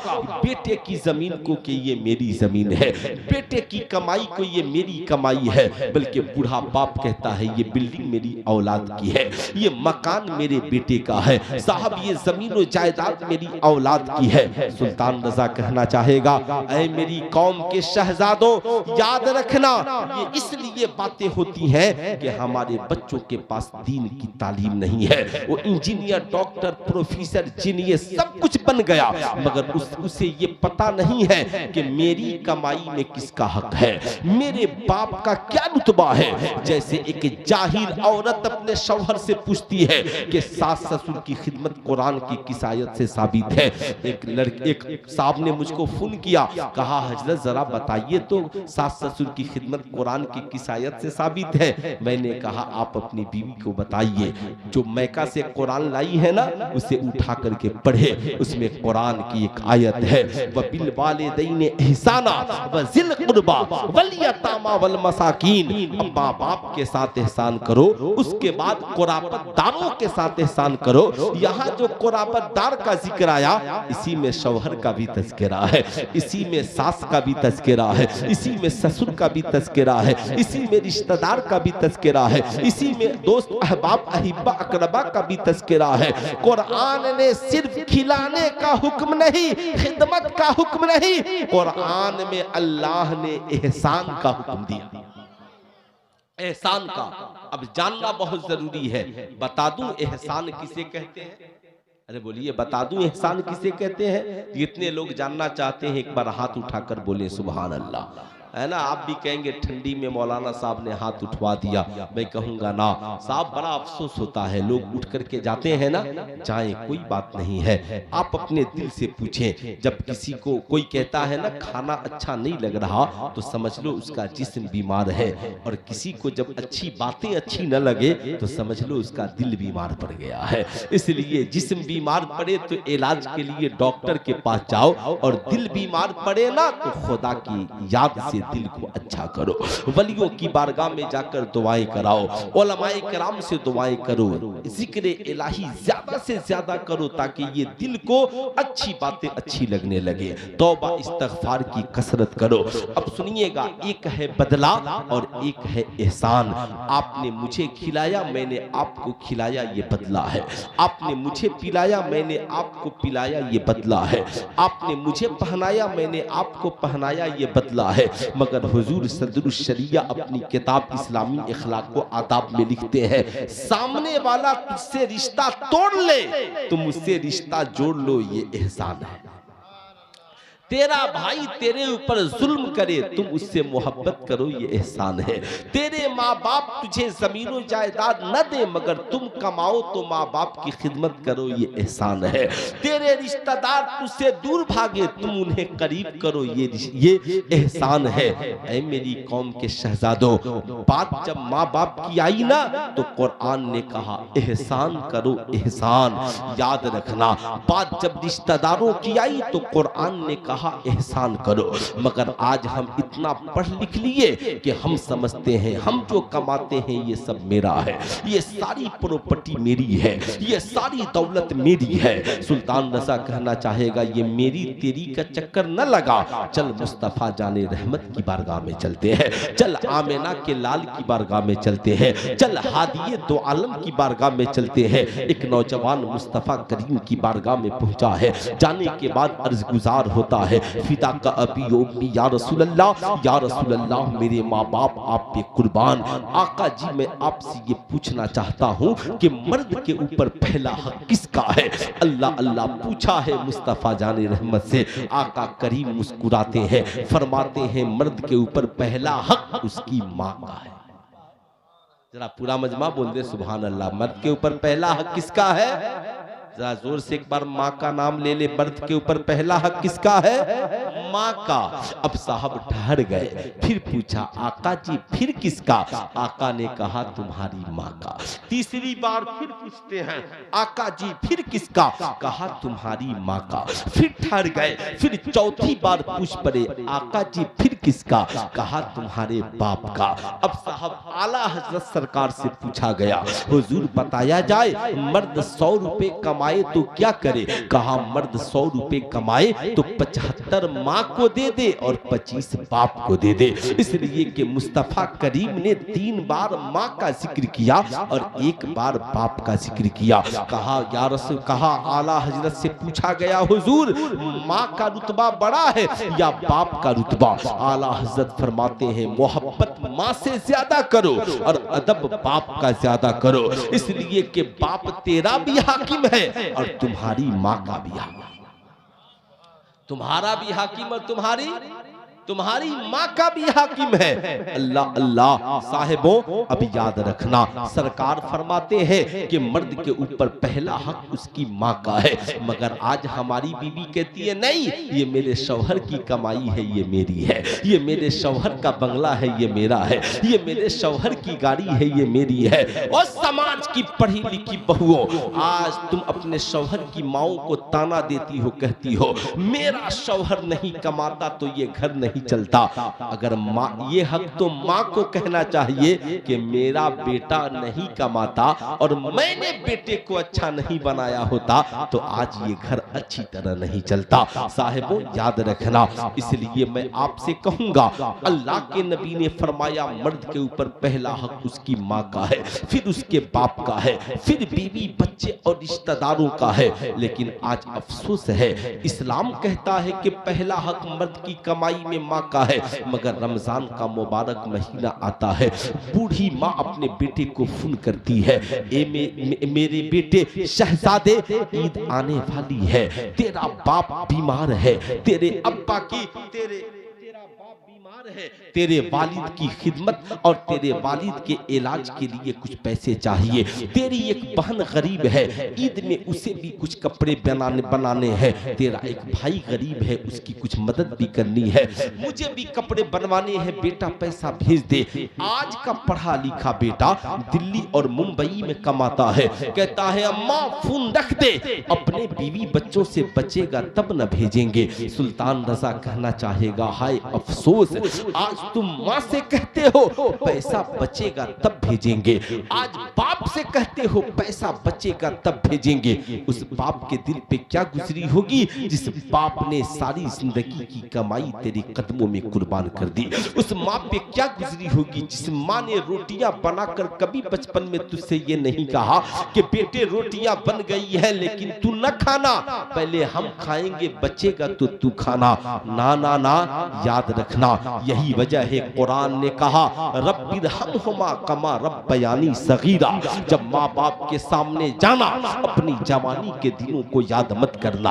बेटे की जमीन को कि ये मेरी जमीन है, बेटे की कमाई को ये मेरी कमाई है, बल्कि बूढ़ा बाप कहता है ये बिल्डिंग मेरी औलाद की है, ये मकान मेरे बेटे का है, साहब ये जमीन और जायदाद मेरी औलाद की है। सुल्तान रजा कहना चाहेगा, ऐ मेरी कौम के शहजादों याद रखना, ये इसलिए बातें होती हैं कि हमारे बच्चों के पास दीन की तालीम नहीं है। वो इंजीनियर, डॉक्टर, प्रोफेसर, जीनियर सब कुछ बन गया, मगर उसे ये पता नहीं है कि मेरी कमाई में किसका हक है, मेरे बाप का क्या रुतबा है। जैसे एक जाहिल औरत अपने शौहर से पूछती है कि सास ससुर की खिदमत कुरान की किस आयत से साबित है। एक साहब ने मुझको फोन किया, कहा हजरत जरा बताइए तो सास ससुर की खिदमत कुरान की किस आयत से साबित है। मैंने कहा आप अपनी बीवी को बताइए, जो मैका से कुरान लाई है ना उसे उठा करके पढ़े, उसमें कुरान की एक आयत है, वबिल वालिदैन इहसाना वज़िल कुर्बा वल यतामा वल मसाकीन। अब्बा बाप के साथ एहसान करो, उसके बाद कुराबतदारों के साथ एहसान करो। यहाँ जो कुराबतदार का जिक्र आया, इसी में शौहर का भी तज़किरा है, इसी में सास का भी तज़किरा है, इसी में ससुर का भी तज़किरा है, इसी में रिश्तेदार का भी तज़किरा है, इसी में दोस्त अहबाब अहिब्बा अकरबा का भी तज़किरा है। कुरान ने सिर्फ खिलाने का हुक्म नहीं, खिदमत का हुक्म नहीं, कुरान में अल्लाह ने एहसान का हुक्म दिया, एहसान का। अब जानना बहुत जरूरी है, बता दूं एहसान किसे कहते हैं? अरे बोलिए, बता दूं एहसान किसे कहते हैं? जितने लोग जानना चाहते हैं एक बार हाथ उठाकर बोले सुभान अल्लाह, है ना। आप भी कहेंगे ठंडी में मौलाना साहब ने हाथ उठवा दिया, मैं कहूंगा ना साहब, बड़ा अफसोस होता है, लोग उठ करके जाते हैं ना, चाहे कोई बात नहीं है, आप अपने दिल से पूछें। जब किसी को कोई कहता है ना खाना अच्छा नहीं लग रहा, तो समझ लो उसका जिस्म बीमार है, और किसी को जब अच्छी बातें अच्छी न लगे तो समझ लो उसका दिल बीमार पड़ गया है। इसलिए जिस्म बीमार पड़े तो इलाज के लिए डॉक्टर के पास जाओ, और दिल बीमार पड़े ना तो खुदा की याद से दिल को अच्छा करो, वलियों की बारगाह में जाकर दुआएं कराओ, उलमाए किराम से दुआएं करो, जिक्र इलाही ज्यादा से ज्यादा करो, ताकि ये दिल को अच्छी बातें अच्छी लगने लगे। तौबा इस्तगफार की कसरत करो। अब सुनिएगा, एक है बदला और एक है एहसान। आपने मुझे खिलाया, मैंने आपको खिलाया, ये बदला है। आपने मुझे पिलाया, मैंने आपको पिलाया, ये बदला है। आपने मुझे पहनाया, मैंने आपको पहनाया, ये बदला है। मगर हुजूर सदरुश शरिया अपनी किताब इस्लामी इखलाक को आदाब में लिखते हैं, सामने वाला तुझसे रिश्ता तोड़ ले, तुम मुझसे रिश्ता जोड़ लो, ये एहसान है। तेरा भाई तेरे ऊपर जुल्म करे तुम उससे मोहब्बत करो ये एहसान है। तेरे माँ बाप तुझे जमीनों जायदाद न दे मगर तुम कमाओ तो माँ बाप की खिदमत करो ये एहसान है। तेरे रिश्तेदार तुझसे दूर भागे तुम उन्हें करीब करो ये एहसान है। ऐ मेरी कौम के शहजादों, बात जब माँ बाप की आई ना तो कुरान ने कहा एहसान करो एहसान। याद रखना, बात जब रिश्तेदारों की आई तो कुरान ने कहा एहसान करो। मगर आज हम इतना पढ़ लिख लिए कि हम समझते हैं हम जो कमाते हैं ये सब मेरा है, ये सारी प्रॉपर्टी मेरी है, ये सारी दौलत मेरी है। सुल्तान रजा कहना चाहेगा ये मेरी तेरी का चक्कर न लगा, चल मुस्तफा जाने रहमत की बारगाह में चलते हैं, चल आमिना के लाल की बारगाह में चलते हैं, चल हादिये दो आलम की बारगाह में चलते हैं। एक नौजवान मुस्तफा करीम की बारगाह में पहुंचा है, जाने के बाद अर्ज गुजार होता है फिदा का अबी उम्मी या रसूल अल्लाह, मेरे माँ बाप आप पे कुर्बान। आका जी मैं आपसे ये पूछना चाहता हूँ कि मर्द के ऊपर पहला हक किसका है? अल्लाह अल्लाह पूछा है मुस्तफा जाने रहमत से। आका करीम मुस्कुराते हैं, फरमाते हैं मर्द के ऊपर पहला हक उसकी माँ का है। जरा पूरा मजमा बोल दे सुभान अल्लाह। मर्द के ऊपर पहला हक किसका है? जरा जोर से एक बार माँ का नाम ले ले। मर्द के ऊपर पहला हक किसका है? माँ का। अब साहब ठहर गए, फिर पूछा आका जी फिर किसका? आका ने कहा तुम्हारी माँ का। तीसरी बार फिर पूछते हैं आका जी फिर किसका? कहा तुम्हारी माँ का। फिर ठहर गए, फिर चौथी बार पूछ पड़े आका जी फिर किसका? कहा तुम्हारे बाप का। अब साहब आला हजरत सरकार से पूछा गया हुजूर बताया जाए मर्द 100 रुपए कमाए तो क्या करे? कहा मर्द 100 रुपए कमाए तो 75 माँ को दे दे और 25 बाप को दे दे। इसलिए कि मुस्तफा करीम ने 3 बार माँ का जिक्र किया और 1 बार बाप का जिक्र किया। कहा या रसूल, कहा आला हजरत से पूछा गया हुजूर माँ का रुतबा बड़ा है या बाप का रुतबा? आला हजरत फरमाते हैं मोहब्बत माँ से ज्यादा करो और अदब बाप का ज्यादा करो। इसलिए कि बाप तेरा भी हाकिम है और तुम्हारी माँ का भी हाकिम, तुम्हारा भी हाकिम और तुम्हारी माँ का भी हाकिम है। अल्लाह अल्लाह। साहिबों अब याद रखना, सरकार फरमाते हैं कि मर्द के ऊपर पहला हक उसकी माँ का है। मगर आज हमारी बीवी कहती है नहीं ये मेरे शौहर की कमाई है, ये मेरी है, ये मेरे शौहर का बंगला है, ये मेरा है, ये मेरे शौहर की गाड़ी है, ये मेरी है। और समाज की पढ़ी लिखी बहुओं, आज तुम अपने शौहर की माओं को ताना देती हो, कहती हो मेरा शौहर नहीं कमाता तो ये घर नहीं चलता। अगर माँ, ये हक तो माँ को कहना चाहिए कि मेरा बेटा नहीं कमाता और मैंने बेटे को अच्छा नहीं बनाया होता तो आज ये घर अच्छी तरह नहीं चलता। साहिबों याद रखना, इसलिए मैं आपसे कहूंगा अल्लाह के नबी ने फरमाया मर्द के ऊपर पहला हक उसकी माँ का है, फिर उसके बाप का है, फिर बीवी बच्चे और रिश्तेदारों का है। लेकिन आज अफसोस है इस्लाम कहता है कि पहला हक मर्द की कमाई में माँ का है। मगर रमजान का मुबारक महीना आता है, बूढ़ी माँ अपने बेटे को फोन करती है मेरे बेटे शहजादे ईद आने वाली है, तेरा बाप बीमार है, तेरे अब्बा की तेरा बाप बीमार है, तेरे वालिद की खिदमत और तेरे वालिद के इलाज के लिए कुछ पैसे चाहिए, तेरी एक बहन गरीब है ईद में उसे भी कुछ कपड़े बनाने हैं, तेरा एक भाई गरीब है उसकी कुछ मदद भी करनी है, मुझे भी कपड़े बनवाने हैं, बेटा पैसा भेज दे। आज का पढ़ा लिखा बेटा दिल्ली और मुंबई में कमाता है, कहता है अम्मा फोन रख दे, अपने बीवी बच्चों से बचेगा तब न भेजेंगे। सुल्तान रजा कहना चाहेगा हाय अफसोस, आज तुम माँ से कहते हो पैसा बचेगा तब भेजेंगे, आज बाप से कहते हो पैसा बचेगा तब भेजेंगे। उस बाप के दिल पे क्या गुजरी होगी जिस बाप ने सारी जिंदगी की कमाई तेरे कदमों में कुर्बान कर दी। उस माँ पे क्या गुजरी होगी जिस माँ ने रोटियां बनाकर कभी बचपन में तुझसे ये नहीं कहा कि बेटे रोटियां बन गई है लेकिन तू न खाना, पहले हम खाएंगे बचेगा तो तू खाना। ना ना ना, याद रखना यही वजह है कुरान ने कहा रब्बिरहमहुमा कमा रब्बयानी सगीरा। जब माँ बाप के सामने जाना अपनी जवानी के दिनों को याद मत करना,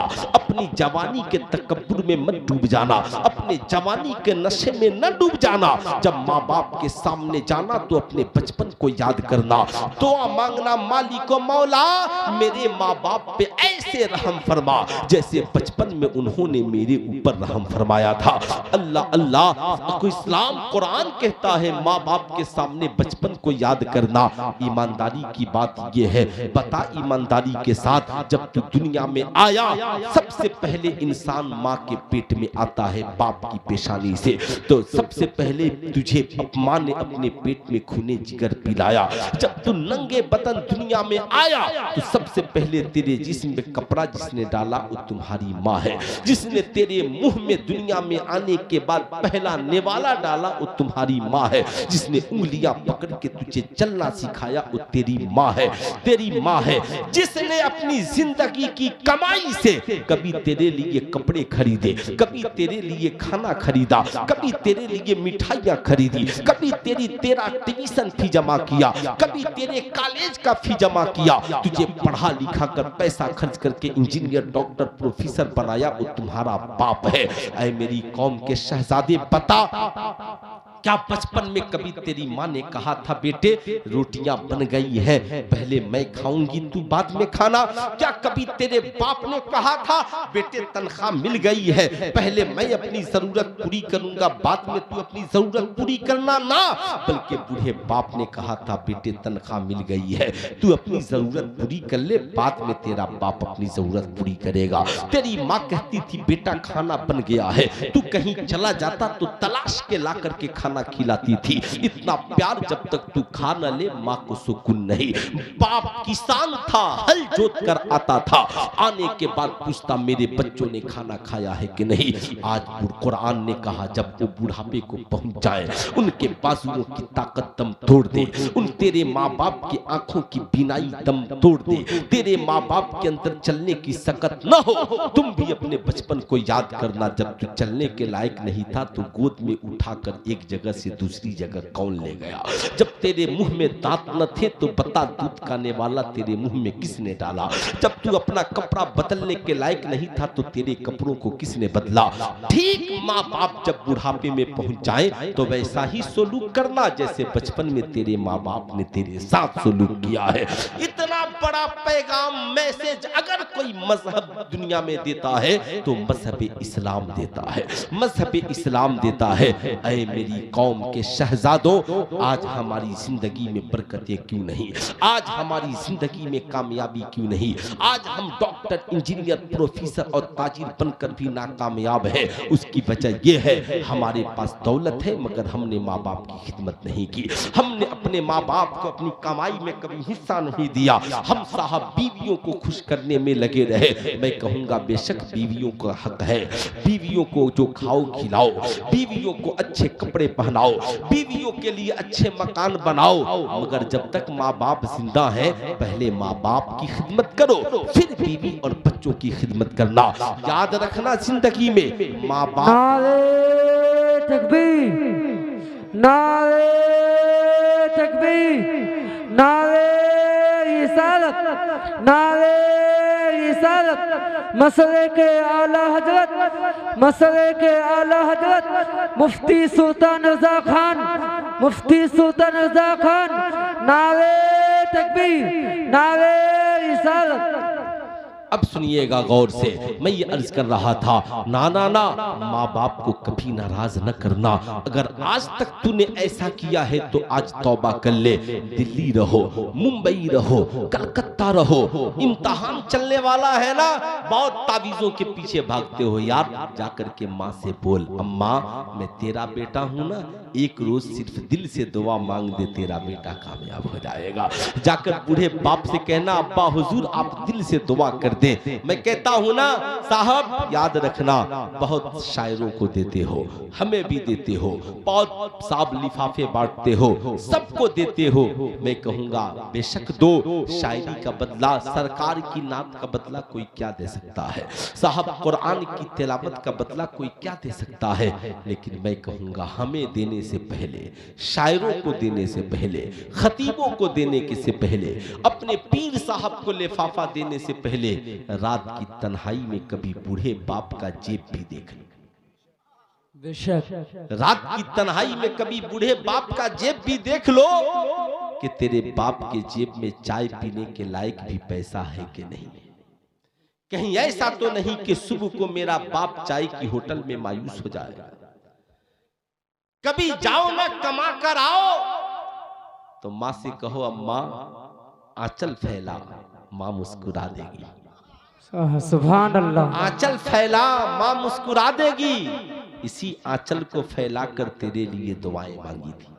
अपनी जवानी के तकब्बुर में मत डूब जाना, अपने जवानी के नशे में न डूब जाना। जब माँ बाप के सामने जाना तो अपने बचपन को याद करना, दुआ मांगना, मालिक मौला मेरे माँ बाप पे ऐसे रहम फरमा जैसे बचपन में उन्होंने मेरे ऊपर रहम फरमाया था। अल्लाह अल्लाह को इस्लाम कुरान कहता है माँ बाप के सामने बचपन को याद करना। ईमानदारी की बात यह है, बता ईमानदारी के साथ, जब तू दुनिया में आया सबसे पहले इंसान माँ के पेट में आता है बाप की पेशानी से, तो सबसे पहले तुझे माँ ने अपने पेट में खूने जिगर पिलाया। जब तू नंगे बदन दुनिया में आया तो सबसे पहले तेरे जिस्म में कपड़ा जिसने डाला वो तुम्हारी माँ है। जिसने तेरे मुंह में दुनिया में आने के बाद पहला नेवाला डाला वो तुम्हारी माँ है। जिसने उंगलियां पकड़ के तुझे चलना सिखाया वो तेरी माँ है, तेरी माँ है। जिसने अपनी जिंदगी की कमाई से कभी तेरे लिए कपड़े खरीदे, कभी तेरे लिए खाना खरीदा, कभी तेरे लिए मिठाइयां खरीदी, कभी तेरा ट्यूशन फी जमा किया, कभी तेरे कॉलेज का फी जमा किया, तुझे पढ़ा लिखा कर पैसा खर्च करके इंजीनियर, डॉक्टर, प्रोफेसर बनाया, वो तुम्हारा बाप है। ऐ मेरी कौम के शहजादे बता, क्या बचपन में कभी तेरी माँ ने कहा था बेटे रोटियां बन गई है पहले मैं खाऊंगी तू बाद में खाना? क्या कभी तेरे बाप ने कहा था बेटे तनख्वाह मिल गई है पहले मैं अपनी जरूरत पूरी करूंगा बाद में तू अपनी जरूरत पूरी करना? ना, बल्कि बूढ़े बाप ने कहा था बेटे तनख्वाह मिल गई है तू अपनी जरूरत पूरी कर ले, बाद में तेरा बाप अपनी जरूरत पूरी करेगा। तेरी माँ कहती थी बेटा खाना बन गया है, तू कहीं चला जाता तो तलाश के ला करके खाना खिलाती थी। इतना प्यार जब तक तू खा न ले माँ को सुकून नहीं। बाप किसान था, हल जोत कर आता था, आने के बाद पूछता मेरे बच्चों ने खाना खाया है कि नहीं। आज कुरान ने कहा जब वो बुढ़ापे को पहुंच जाए उनके बाजुओं की ताकत दम तोड़ दे, उन तेरे माँ बाप की आंखों की बीनाई दम तोड़ दे, तेरे माँ बाप के अंदर चलने की सकत न हो। तुम भी अपने बचपन को याद करना, जब तू चलने के लायक नहीं था तो गोद में उठाकर एक जगह से दूसरी जगह कौन ले गया? जब तेरे मुंह में दांत न थे तो बता दूध खाने वाला तेरे मुंह में किसने डाला? जब तू अपना कपड़ा बदलने के लायक नहीं था तो तेरे कपड़ों को किसने बदला? ठीक माँ बाप जब बुढ़ापे में पहुंच जाए तो वैसा ही सलूक करना जैसे बचपन में तेरे माँ बाप ने तेरे साथ सलूक किया है। इतना बड़ा पैगाम मैसेज अगर कोई मजहब दुनिया में देता है तो मजहब इस्लाम देता है, मजहब इस्लाम देता है। ऐ मेरी कौम के शहजादों, आज हमारी जिंदगी में बरकतें क्यों नहीं? आज हमारी जिंदगी में कामयाबी क्यों नहीं? आज हम डॉक्टर, इंजीनियर, प्रोफेसर और ताजिर बनकर भी नाकामयाब है। उसकी वजह यह है हमारे पास दौलत है मगर हमने माँ बाप की खिदमत नहीं की। हमने अपने माँ बाप को अपनी कमाई में कभी हिस्सा नहीं दिया। हम साहब बीवियों को खुश करने में लगे रहे। मैं कहूँगा बेशक बीवियों का हक है, बीवियों को जो खाओ खिलाओ, बीवियों को अच्छे कपड़े पहनाओ, बीवियों के लिए अच्छे मकान बनाओ, मगर जब तक माँ बाप जिंदा है पहले माँ बाप की खिदमत करो फिर बीवी और बच्चों की खिदमत करना। याद रखना जिंदगी में माँ बाप। नारे तकबीर, नारे तकबीर, नारे रिसालत, नारे रिसालत। मसले के आला हजरत, मसले के आला हजरत मुफ्ती सुल्तान रजा खान, मुफ्ती सुल्तान रजा खान। नारे तकबीर, नारे रिसालत। अब सुनिएगा गौर से, मैं ये अर्ज कर रहा था ना ना ना, माँ बाप को कभी नाराज न करना। अगर आज तक तूने ऐसा किया है तो आज तौबा कर ले। दिल्ली रहो, मुंबई रहो, कलकत्ता रहो, इम्तिहान चलने वाला है ना, बहुत तावीजों के पीछे भागते हो यार। जाकर के माँ से बोल अम्मा मैं तेरा बेटा हूँ ना, एक रोज सिर्फ दिल से दुआ मांग दे तेरा बेटा कामयाब हो जाएगा। जाकर बूढ़े बाप से कहना अब्बा हुजूर आप दिल से दुआ कर दे। मैं कहता हूं ना साहब याद रखना, बहुत शायरों को देते हो, हमें भी देते हो, बहुत साहब लिफाफे बांटते हो, सबको देते हो। मैं कहूंगा बेशक दो, शायरी का बदला, सरकार की नात का बदला कोई क्या दे सकता है? साहब कुरान की तिलावत का बदला कोई क्या दे सकता है? लेकिन मैं कहूंगा हमें देने से पहले, शायरों को देने से पहले, खतीबों को देने के से पहले, अपने पीर साहब को लिफाफा देने से पहले रात की तन्हाई में कभी बूढ़े बाप का जेब भी देख लो। बेशक रात की तन्हाई में कभी बूढ़े बाप का जेब भी देख लो कि तेरे बाप के जेब में चाय पीने के लायक भी पैसा है कि नहीं। कहीं ऐसा तो नहीं कि सुबह को मेरा बाप चाय की होटल में मायूस हो जाएगा। कभी जाओ ना कमा कर आओ तो माँ से कहो अम्मा आंचल फैला, माँ मुस्कुरा देगी। सुभान अल्लाह। आंचल फैला, माँ मुस्कुरा देगी। इसी आंचल को फैलाकर तेरे लिए दुआएं मांगी थी।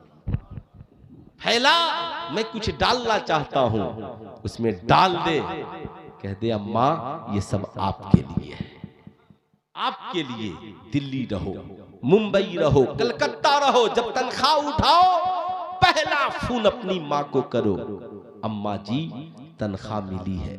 फैला, मैं कुछ डालना चाहता हूं, उसमें डाल दे। कह दे अम्मा ये सब आपके लिए है, आपके लिए। दिल्ली रहो, मुंबई रहो, कलकत्ता रहो, जब तनख्वाह उठाओ पहला फोन अपनी माँ को करो, अम्मा जी तनख्वाह मिली है,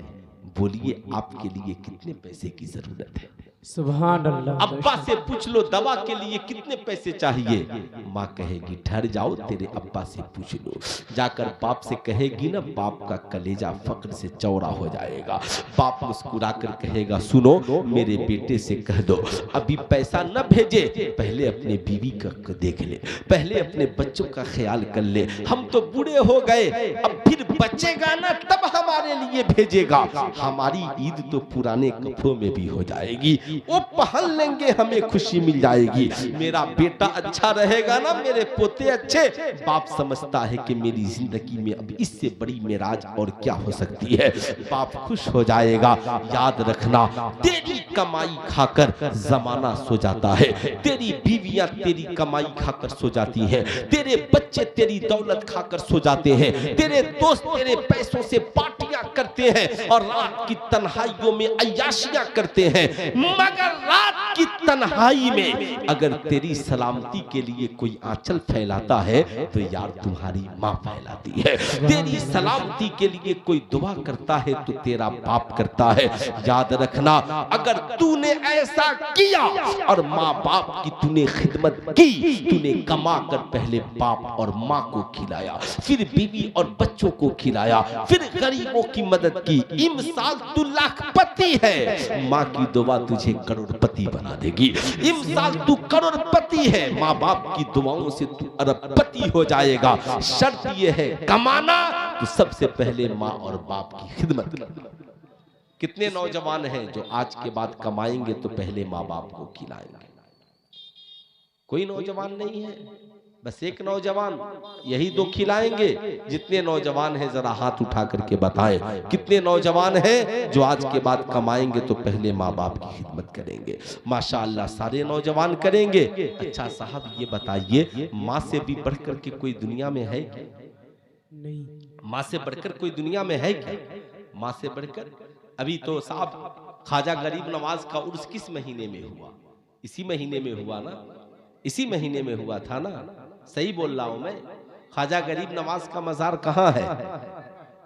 बोलिए आपके लिए कितने पैसे की जरूरत है। सुभान अल्लाह। अब्बा से पूछ लो दवा के लिए कितने पैसे चाहिए, माँ कहेगी ठहर जाओ तेरे अब्बा से पूछ लो। जाकर बाप से कहेगी ना, बाप का कलेजा फक्र से चौड़ा हो जाएगा। बाप मुस्कुरा कर कहेगा सुनो मेरे बेटे से कह दो अभी पैसा न भेजे, पहले अपने बीवी का देख ले, पहले अपने बच्चों का ख्याल कर ले। हम तो बूढ़े हो गए, अब फिर बचेगा ना तब हमारे लिए भेजेगा। हमारी ईद तो पुराने कपड़ों में भी हो जाएगी, वो पहन लेंगे, हमें खुशी मिल जाएगी। मेरा बेटा अच्छा रहेगा ना, मेरे पोते अच्छे। बाप समझता है कि मेरी जिंदगी में अब इससे बड़ी मेराज और क्या हो सकती है। बाप खुश हो जाएगा। याद रखना तेरी कमाई खाकर जमाना सो जाता है, तेरी बीवियां तेरी कमाई खाकर सो जाती हैं, तेरे बच्चे तेरी दौलत खाकर सो जाते हैं, तेरे दोस्त तेरे पैसों से पार्टियां करते हैं और रात की तन्हाइयों में अय्याशियां करते हैं। मगर रात की तन्हाई में अगर तेरी सलामती के लिए कोई आंचल फैलाता है तो यार तुम्हारी माँ फैलाती है। तेरी सलामती के लिए कोई दुआ करता है तो तेरा बाप करता है। याद रखना अगर तूने ऐसा किया और माँ बाप की तूने खिदमत की, तूने कमा कर पहले बाप और माँ को खिलाया, फिर बीवी और बच्चों को खिलाया, फिर गरीबों की मदद की, इमसाल तू लाखपति है, माँ की दुआ तुझे करोड़पति बना देगी। इमसाल तू करोड़पति है, माँ बाप की दुआओं से तू अरबपति हो जाएगा। शर्त यह है कमाना तो सबसे पहले माँ और बाप की खिदमत करना। कितने नौजवान हैं जो आज के बाद कमाएंगे तो पहले माँ बाप को खिलाएंगे? कोई नौजवान नहीं है, बस एक नौजवान, यही दो खिलाएंगे। जितने नौजवान हैं जरा हाथ उठा करके बताएं कितने नौजवान हैं जो आज के बाद कमाएंगे तो पहले माँ बाप की खिदमत करेंगे। माशाअल्लाह सारे नौजवान करेंगे। अच्छा साहब ये बताइए माँ से भी बढ़कर के कोई दुनिया में है क्या? नहीं। माँ से बढ़कर कोई दुनिया में है क्या? माँ से बढ़कर अभी तो साहब ख्वाजा गरीब नवाज का उर्स किस महीने में हुआ? इसी महीने में हुआ ना, इसी महीने में हुआ था ना, सही बोल रहा हूं मैं। ख्वाजा गरीब नवाज का मजार कहाँ है?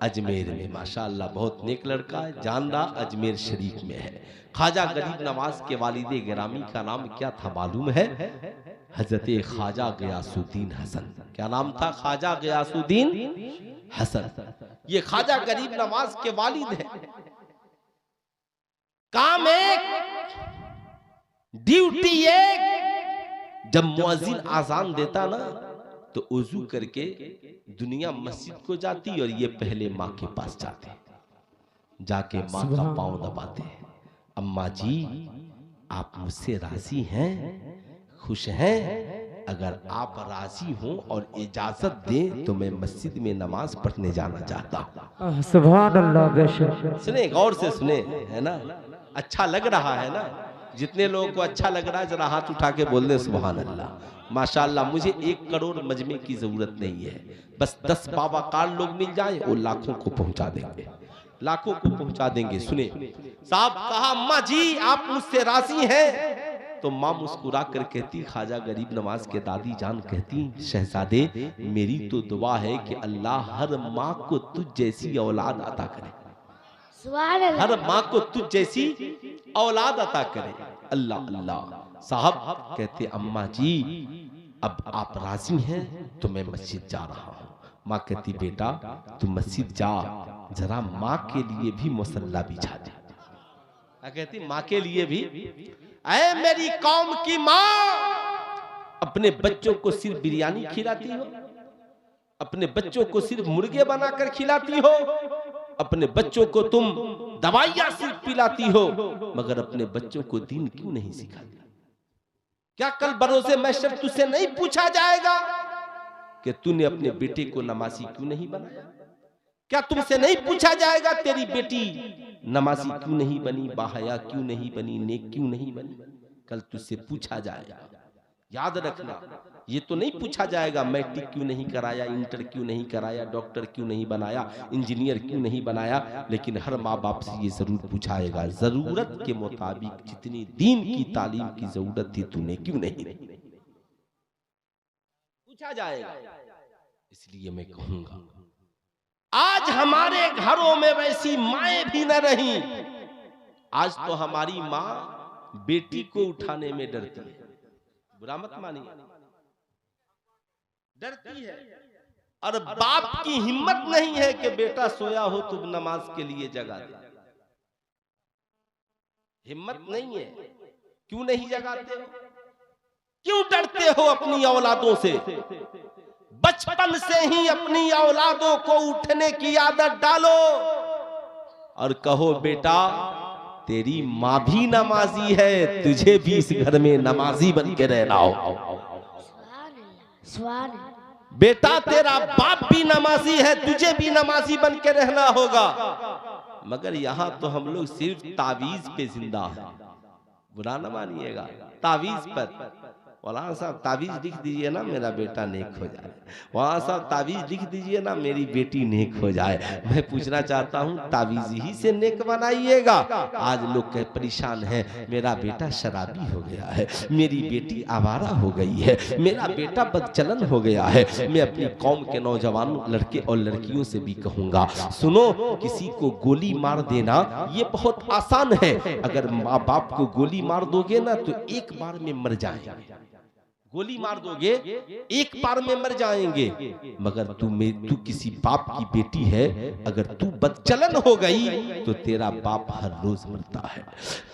अजमेर में। माशाअल्लाह बहुत नेक लड़का है, जानदा अजमेर शरीफ में है। ख्वाजा गरीब नवाज के वालिदे गिरामी का नाम क्या था मालूम है? हजरत ख्वाजा गयासुद्दीन हसन। क्या नाम था? ख्वाजा गयासुद्दीन हसन। ये ख्वाजा गरीब नवाज के वालिद है। काम एक, ड्यूटी एक। जब मुअज्जिन आजान देता ना तो उजू करके दुनिया मस्जिद को जाती और ये पहले माँ के पास जाते, जाके माँ का पांव दबाते। अम्मा जी आप मुझसे राजी हैं, खुश हैं? अगर आप राजी हो और इजाजत दें तो मैं मस्जिद में नमाज पढ़ने जाना चाहता हूँ। सुभान अल्लाह। बेशक सुने, गौर से सुने, है ना? अच्छा लग रहा है ना? जितने लोगों को अच्छा लग रहा है जरा हाथ उठा के बोल दे सुभान अल्लाह। माशाअल्लाह मुझे 1 करोड़ मजमे की जरूरत नहीं है, बस 10 बाबाकार लोग मिल जाए वो लाखों को पहुंचा देंगे, लाखों को पहुंचा देंगे। सुने साहब कहा अम्मा जी आप मुझसे राजी हैं? तो माँ मुस्कुरा कर कहती, ख्वाजा गरीब नवाज के दादी जान कहती, शहजादे मेरी तो दुआ है कि अल्लाह हर माँ को तुझ जैसी औलाद अता करे, हर माँ को तुझ जैसी औलाद अता करे। अल्लाह अल्लाह। साहब कहते अम्मा जी अब आप राजी हैं तो मैं मस्जिद जा रहा हूँ। माँ कहती बेटा तू मस्जिद जा, जरा माँ के लिए भी मुसल्ला बिछा दे, क्या कहती माँ के लिए भी, ऐ मेरी कौम की माँ, अपने बच्चों को सिर्फ बिरयानी खिलाती हो, अपने बच्चों को सिर्फ मुर्गे बनाकर खिलाती हो, अपने बच्चों को तुम दवाइयां सिर्फ पिलाती हो, मगर अपने बच्चों को दीन क्यों नहीं सिखाती? क्या कल बरोसे मैशर तुझसे नहीं पूछा जाएगा कि तूने अपने बेटे को नमाजी क्यों नहीं बनाया? क्या तुमसे नहीं पूछा जाएगा तेरी बेटी नमाजी क्यों नहीं बनी, बाहया क्यों नहीं बनी, नेक क्यों नहीं बनी? कल तुझसे पूछा जाएगा। याद रखना, ये तो नहीं पूछा जाएगा मैट्रिक क्यों नहीं कराया, इंटर क्यों नहीं कराया, डॉक्टर क्यों नहीं बनाया, इंजीनियर क्यों नहीं बनाया, लेकिन हर माँ बाप से ये जरूर पूछाएगा जरूरत के मुताबिक जितनी दीन की तालीम की जरूरत थी तूने क्यों नहीं पूछा जाएगा। इसलिए मैं कहूंगा आज हमारे घरों में वैसी माएं भी न रही। आज तो हमारी माँ बेटी को उठाने में डरती है, बुरा मत मानिए, डरती है। और बाप की हिम्मत नहीं है कि बेटा सोया हो तो नमाज के लिए जगा दे, हिम्मत नहीं है। क्यों नहीं जगाते हो? क्यों डरते हो अपनी औलादों से? बचपन से ही अपनी औलादों को उठने की आदत डालो और कहो बेटा तेरी माँ भी नमाजी है, तुझे भी इस घर में नमाजी बन के रहना हो। बेटा तेरा बाप भी नमाजी है, तुझे भी नमाजी बन के रहना होगा। मगर यहाँ तो हम लोग सिर्फ तावीज पे जिंदा है, बुरा न मानिएगा। तावीज पर मौलाना साहब तावीज लिख दीजिए ना मेरा बेटा नेक हो जाए, मौलाना साहब तावीज लिख दीजिए ना मेरी बेटी नेक हो जाए। मैं पूछना चाहता हूँ तावीज ही से नेक बनाइएगा? आज लोग परेशान हैं, मेरा बेटा शराबी हो गया है, मेरी बेटी आवारा हो गई है, मेरा बेटा बदचलन हो गया है। मैं अपनी कौम के नौजवान लड़के और लड़कियों से भी कहूंगा, सुनो, किसी को गोली मार देना ये बहुत आसान है। अगर माँ बाप को गोली मार दोगे ना तो एक बार में मर जाएंगे, गोली मार दोगे एक बार में मर जाएंगे। मगर तू किसी बाप की बेटी है, अगर तू बदचलन हो गई तो तेरा बाप हर रोज मरता है।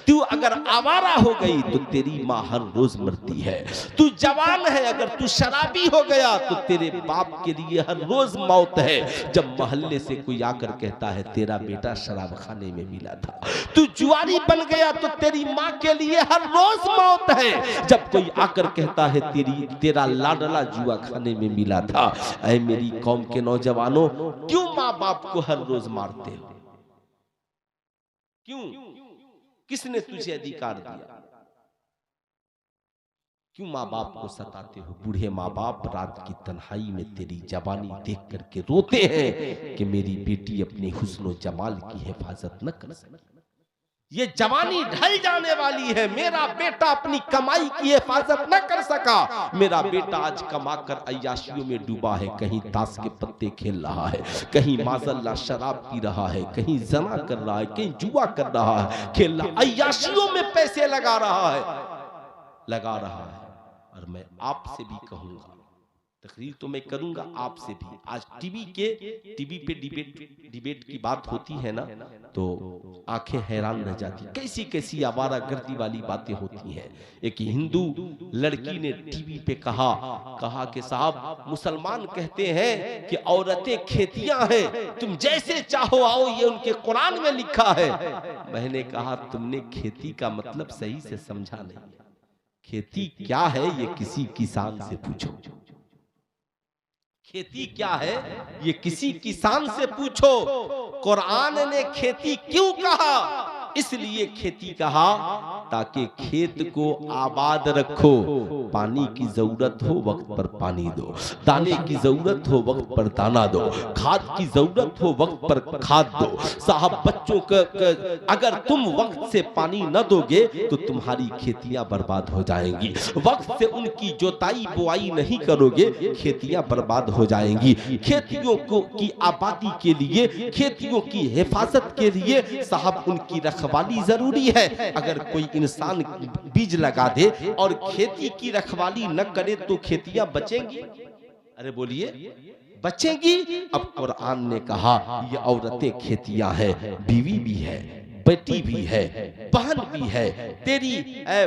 तू अगर आवारा हो गई तो तेरी माँ हर रोज मरती है। तू जवान है, अगर तू शराबी हो गया तो तेरे बाप के लिए हर रोज मौत है। जब मोहल्ले से कोई आकर कहता है तेरा बेटा शराब खाने में मिला था, तू जुआरी बन गया तो तेरी माँ के लिए हर रोज मौत है। जब कोई आकर कहता है तेरा लाडला जुआ खाने में मिला था। ऐ मेरी कौम के नौजवानों, क्यों माँ बाप को हर रोज मारते हो? क्यों? किसने तुझे अधिकार दिया? क्यों माँ बाप को सताते हो? बूढ़े माँ बाप रात की तन्हाई में तेरी जवानी देख करके रोते हैं कि मेरी बेटी अपने हुस्न जमाल की हिफाजत न कर सकी, ये जवानी ढल जाने वाली है, मेरा बेटा अपनी कमाई की हिफाजत न कर सका। मेरा बेटा आज कमाकर अय्याशियों में डूबा है, कहीं ताश के पत्ते खेल रहा है, कहीं माज़ल्लाह शराब पी रहा है, कहीं जना कर रहा है, कहीं जुआ कर रहा है, खेल रहा, अय्याशियों में पैसे लगा रहा है। और मैं आपसे भी कहूंगा, तकरीर तो मैं करूंगा आपसे भी। आज टीवी पे डिबेट की बात होती है ना, तो आंखें हैरान रह जाती, कैसी कैसी आवारागर्दी वाली बातें होती हैं। एक हिंदू लड़की ने टीवी पे कहा कि साहब मुसलमान कहते हैं कि औरतें खेतियां हैं, तुम जैसे चाहो आओ, ये उनके कुरान में लिखा है। मैंने कहा तुमने खेती का मतलब सही से समझा नहीं। खेती क्या है ये किसी किसान से पूछो, खेती क्या है ये किसी किसान से पूछो। कुरान ने खेती क्यों कहा? इसलिए खेती कहा ताकि खेत को आबाद रखो, पानी की जरूरत हो वक्त पर पानी दो, दाने की जरूरत हो वक्त पर दाना दो, खाद की जरूरत हो वक्त पर खाद दो। साहब बच्चों का अगर तुम वक्त से पानी न दोगे तो तुम्हारी खेतियां बर्बाद हो जाएंगी। वक्त से उनकी जोताई बुआई नहीं करोगे, खेतियां बर्बाद हो जाएंगी। खेतियों को की आबादी के लिए, खेतियों की हिफाजत के लिए साहब उनकी रखवाली जरूरी है। अगर कोई इंसान बीज लगा दे और खेती की रखवाली न करे तो खेतियां बचेंगी? अरे बोलिए, बचेंगी? अब कुरान ने कहा ये औरतें खेतियां हैं, बीवी भी है, बेटी भी है, बहन भी है, तेरी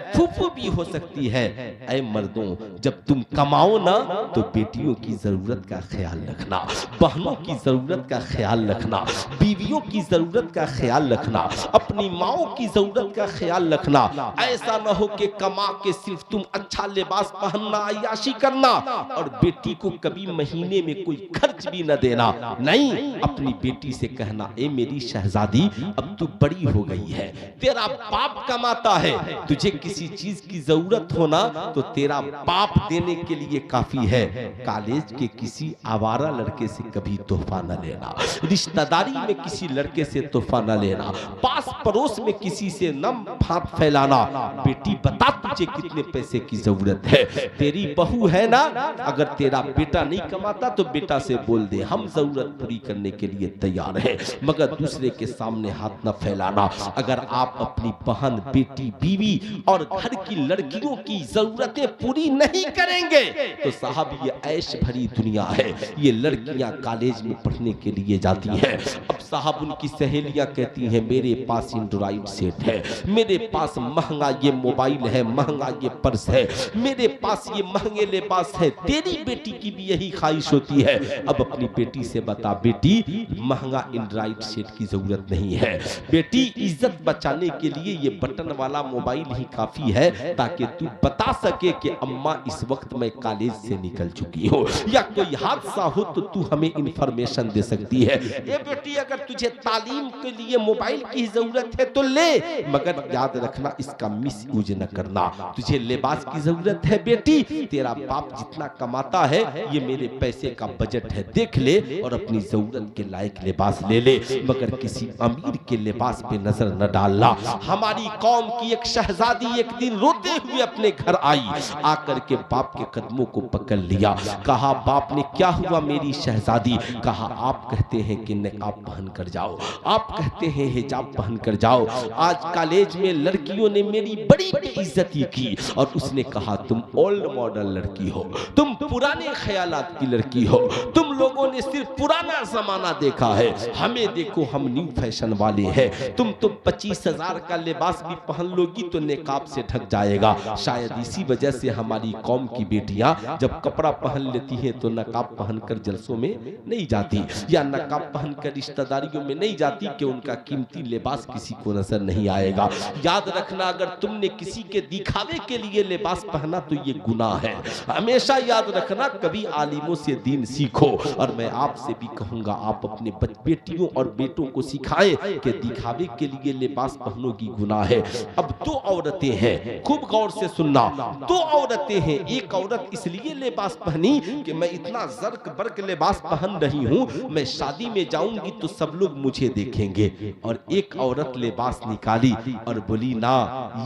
फूफू भी हो सकती है। ऐ मर्दों, जब तुम कमाओ ना तो बेटियों की जरूरत का ख्याल रखना, बहनों की जरूरत का ख्याल रखना, बीवियों की जरूरत का ख्याल रखना, अपनी माओ की जरूरत का ख्याल रखना। ऐसा ना हो कि कमा के सिर्फ तुम अच्छा लिबास पहनना, अय्याशी करना और बेटी को कभी महीने में कोई खर्च भी न देना। नहीं, अपनी बेटी से कहना, ए मेरी शहजादी, अब तू बड़ी हो गई है, तेरा बाप कमाता है, तुझे किसी चीज की जरूरत हो ना तो तेरा बाप देने के लिए काफी है। कॉलेज के किसी आवारा लड़के से कभी तोहफा न लेना, रिश्तेदारी में किसी लड़के से तोहफा न लेना, पास पड़ोस में किसी से न हाथ फैलाना। बेटी बता तुझे कितने पैसे की जरूरत है, तेरी बहू है ना, अगर तेरा बेटा नहीं कमाता तो बेटा से बोल दे, हम जरूरत पूरी करने के लिए तैयार है, मगर दूसरे के सामने हाथ न फैलाना। अगर आप अपनी बहन, बेटी, बीवी और घर की लड़कियों की जरूरतें पूरी नहीं करेंगे तो साहब ये ऐश भरी दुनिया है। ये लड़कियां कॉलेज में पढ़ने के लिए जाती हैं, अब साहब उनकी सहेलियां कहती हैं मेरे पास एंड्रॉइड सेट है, मेरे पास महंगा ये मोबाइल है, महंगा ये पर्स है, मेरे पास ये महंगे लिबास है। तेरी बेटी की भी यही ख्वाहिश होती है। अब अपनी बेटी से बता, बेटी महंगा एंड्रॉइड सेट की जरूरत नहीं है, बेटी इज्जत बचाने के लिए ये बटन वाला मोबाइल ही काफी है, ताकि तू बता सके कि अम्मा इस वक्त मैं कॉलेज से निकल चुकी हूँ, या कोई हादसा हो तो तू हमें इंफॉर्मेशन दे सकती है। ये बेटी, अगर तुझे तालीम के लिए मोबाइल की जरूरत है तो ले, मगर याद रखना इसका मिस यूज न करना। तुझे लिबास की जरूरत है बेटी, तेरा बाप जितना कमाता है ये मेरे पैसे का बजट है, देख ले और अपनी जरूरत के लायक लिबास ले ले, मगर किसी अमीर के लिबास पे नजर न डालना। हमारी कौम की एक शहजादी एक दिन रोते हुए अपने घर आई, आकर के बाप के कदमों को पकड़ लिया, कहा बाप ने क्या हुआ मेरी शहजादी? कहा आप कहते हैं कि निकाब पहन कर जाओ, आप कहते हैं हिजाब पहन कर जाओ, आज कॉलेज में लड़कियों ने मेरी बड़ी बेइज्जती की और उसने कहा तुम ओल्ड मॉडल लड़की हो, तुम पुराने ख्यालात की लड़की हो, तुम लोगों ने सिर्फ पुराना जमाना देखा है, हमें देखो हम न्यू फैशन वाले हैं, तुम तो 25,000 का लिबास भी पहन लोगी तो निकाब से ढक जाएगा। शायद इसी वजह से हमारी कौम की बेटियां जब कपड़ा पहन लेती हैं तो नकाब पहनकर जलसों में नहीं जाती, या नकाब पहनकर रिश्तेदारियों में नहीं जाती कि उनका कीमती लिबास किसी को नजर नहीं आएगा। याद रखना, अगर तुमने किसी के दिखावे के लिए लिबास पहना तो ये गुनाह है। हमेशा याद रखना, कभी आलिमों से दीन सीखो। और मैं आपसे भी कहूंगा, आप अपने बेटियों और बेटों को सिखाएं कि दिखावे के लिए लिबास पहनोगी गुनाह है। अब 2 औरतें हैं, खूब गौर से सुनना, 2 औरतें हैं। एक औरत इसलिए लिबास पहनी कि मैं इतना जर्क बर्क लिबास पहन रही हूं, मैं शादी में जाऊंगी तो सब लोग मुझे देखेंगे। और एक औरत लिबास निकाली और बोली ना,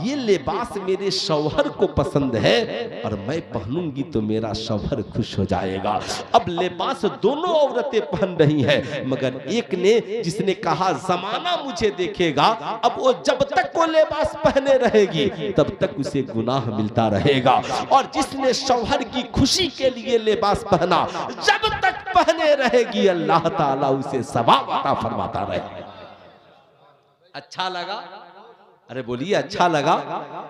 ये लिबास मेरे शौहर को पसंद है और मैं पहनूंगी तो मेरा शौहर खुश हो जाएगा। अब लिबास दोनों औरतें पहन रही हैं, मगर एक ने जिसने कहा जमाना मुझे देखेगा, अब वो जब तक वो लिबास पहने रहेगी तब तक उसे गुनाह मिलता रहेगा। और जिसने शौहर की खुशी के लिए लिबास पहना, जब तक पहने रहेगी अल्लाह ताला उसे सवाब अता फरमाता रहेगा। अच्छा लगा? अरे बोलिए अच्छा लगा?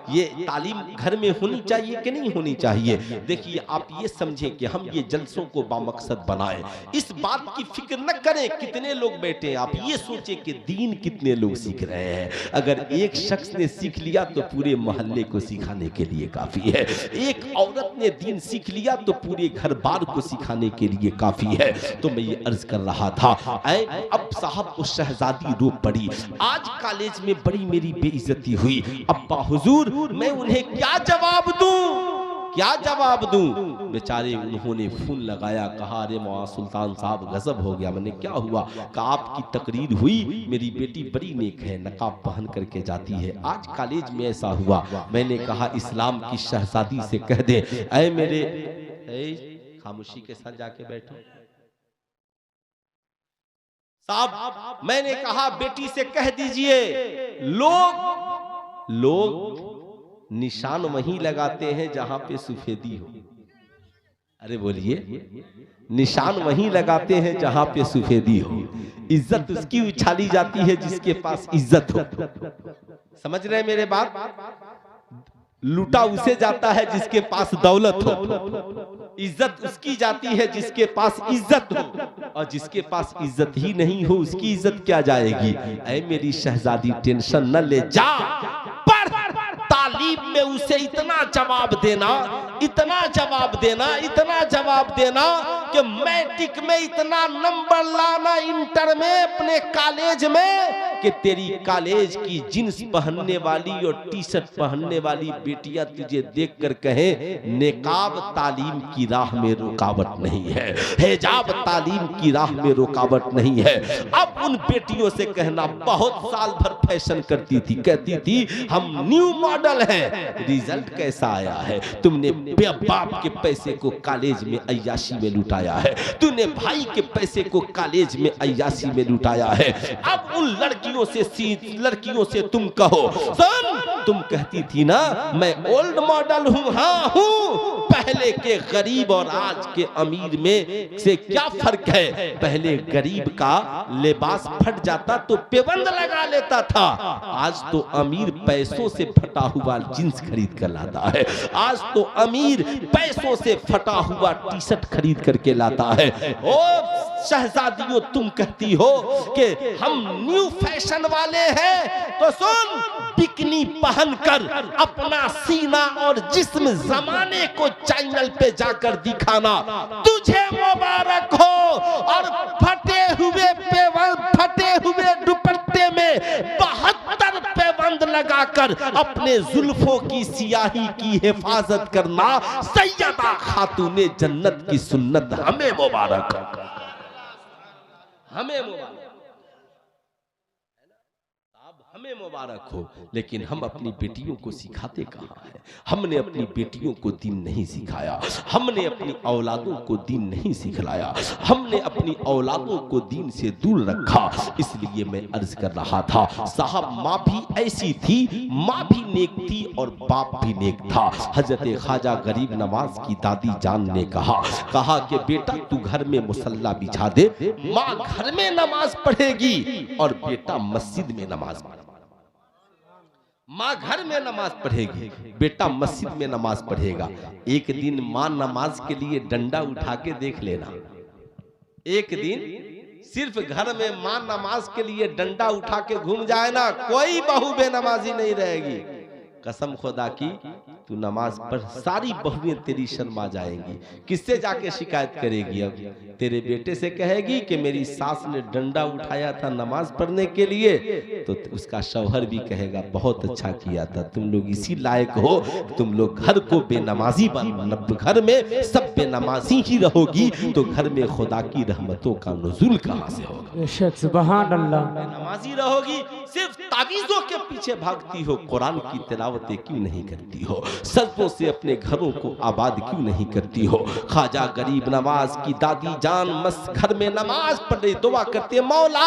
ये तालीम घर में होनी चाहिए कि नहीं होनी चाहिए? देखिए, आप ये समझें कि हम ये जलसों को बामकसद बनाएं, इस बात की फिक्र न करें कितने लोग बैठे हैं, आप ये सोचें कि दीन कितने लोग सीख रहे हैं। अगर एक शख्स ने सीख लिया तो पूरे मोहल्ले को सिखाने के लिए काफी है, एक औरत ने दीन सीख लिया तो पूरे घर बार को सिखाने के लिए काफी है। तो मैं ये अर्ज कर रहा था, अब साहब उस शहजादी रो पड़ी, आज कॉलेज में बड़ी मेरी बेइज्जती हुई, अब्बा हुजूर मैं उन्हें क्या जवाब दूं, क्या जवाब दूं? बेचारे उन्होंने फोन लगाया, कहा अरे मौला सुल्तान साहब गजब हो गया। मैंने क्या हुआ? कहा आपकी तकरीर हुई, मेरी बेटी बड़ी नेक है, नकाब पहन करके जाती है, आज कॉलेज में ऐसा हुआ। मैंने कहा इस्लाम की शहजादी से कह दे, ऐ मेरे खामोशी के साथ जाके बैठो साहब, मैंने कहा बेटी से कह दीजिए, लोग निशान वहीं लगाते हैं जहां पे सफेदी हो। अरे बोलिए, निशान वहीं लगाते हैं जहां पे सफेदी हो। इज्जत उसकी उछाली जाती है जिसके पास इज्जत हो। समझ रहे हैं मेरे बात? लूटा उसे जाता है जिसके पास दौलत हो, इज्जत उसकी जाती है जिसके पास इज्जत हो, और जिसके पास इज्जत ही नहीं हो उसकी इज्जत क्या जाएगी? ऐ मेरी शहजादी टेंशन न ले, जा पढ़। तालीम में उसे इतना जवाब देना, इतना जवाब देना, इतना जवाब देना कि मैट्रिक में इतना नंबर लाना, इंटर में, अपने कॉलेज में, कि तेरी कॉलेज की जींस पहनने वाली और टी शर्ट पहनने वाली बेटियां तुझे देखकर कहे नेकाब तालीम की राह में रुकावट नहीं है, हिजाब तालीम की राह में रुकावट नहीं है। अब उन बेटियों से कहना, बहुत साल भर फैशन करती थी, कहती थी हम न्यू मॉडल हैं, रिजल्ट कैसा आया है? तुमने बाप के पैसे को कॉलेज में अय्याशी में लुटाया है, तूने भाई के पैसे को कॉलेज में अय्याशी में लुटाया है। अब उन लड़कियों से तुम कहो, सुन, तुम कहती थी ना मैं ओल्ड मॉडल हूं, हाँ हूं। पहले के गरीब और आज के अमीर में से क्या फर्क है? पहले गरीब का लिबास फट जाता तो पेबंद लगा लेता था, आज तो अमीर पैसों से फटा हुआ जींस खरीद कर लाता है, आज तो अमीर पैसों से फटा हुआ टी शर्ट खरीद करके लाता है। ओ शहजादियों, तुम कहती हो कि हम न्यू फैशन वाले हैं, तो सुन, बिकनी पहनकर अपना सीना और जिस्म जमाने को चैनल पे जाकर दिखाना तुझे मुबारक हो। और फटे हुए दुपट्टे में 72 पैबंद लगाकर अपने जुल्फों की सियाही की हिफाजत करना सैयदा खातूने जन्नत की सुन्नत हमें मुबारक, हमें मुबारक, हमें मुबारक हो। लेकिन हम अपनी बेटियों को सिखाते कहाँ हैं? हमने अपनी बेटियों को दीन नहीं सिखाया, हमने अपनी औलादों को दीन नहीं सिखलाया, हमने अपनी औलादों को दीन से दूर रखा। इसलिए मैं अर्ज कर रहा था, साहब माँ भी ऐसी थी, माँ भी नेक थी और बाप भी नेक था। हजरत ख्वाजा गरीब नवाज की दादी जान ने कहा कि बेटा तू घर में मुसल्ला बिछा दे, माँ घर में नमाज पढ़ेगी और बेटा मस्जिद में नमाज पढ़ेगा। माँ घर में नमाज पढ़ेगी, बेटा मस्जिद में नमाज पढ़ेगा। एक दिन माँ नमाज के लिए डंडा उठा के देख लेना, एक दिन सिर्फ घर में माँ नमाज के लिए डंडा उठा के घूम जाए ना, कोई बहू बेनमाजी नहीं रहेगी। कसम खुदा की तू नमाज पढ़, सारी बहुएं तेरी शर्मा जाएंगी। किससे जाके शिकायत करेगी? अब तेरे बेटे से कहेगी कि मेरी सास ने डंडा उठाया था नमाज पढ़ने के लिए, तो उसका शौहर भी कहेगा बहुत अच्छा किया था, तुम लोग इसी लायक हो, तुम लोग घर को बेनमाजी बना, घर में सब बेनमाजी ही रहोगी तो घर में खुदा की रहमतों का नुज़ुल कहां से होगा? सुभान अल्लाह। बेनमाजी रहोगी, सिर्फ तावीज़ों के पीछे भागती हो, कुरान की तिलावतें क्यों नहीं करती हो? सजदों से अपने घरों को आबाद क्यों नहीं करती हो? ख्वाजा गरीब नवाज की दादी जान घर में नमाज पढ़ रही, दुआ करते मौला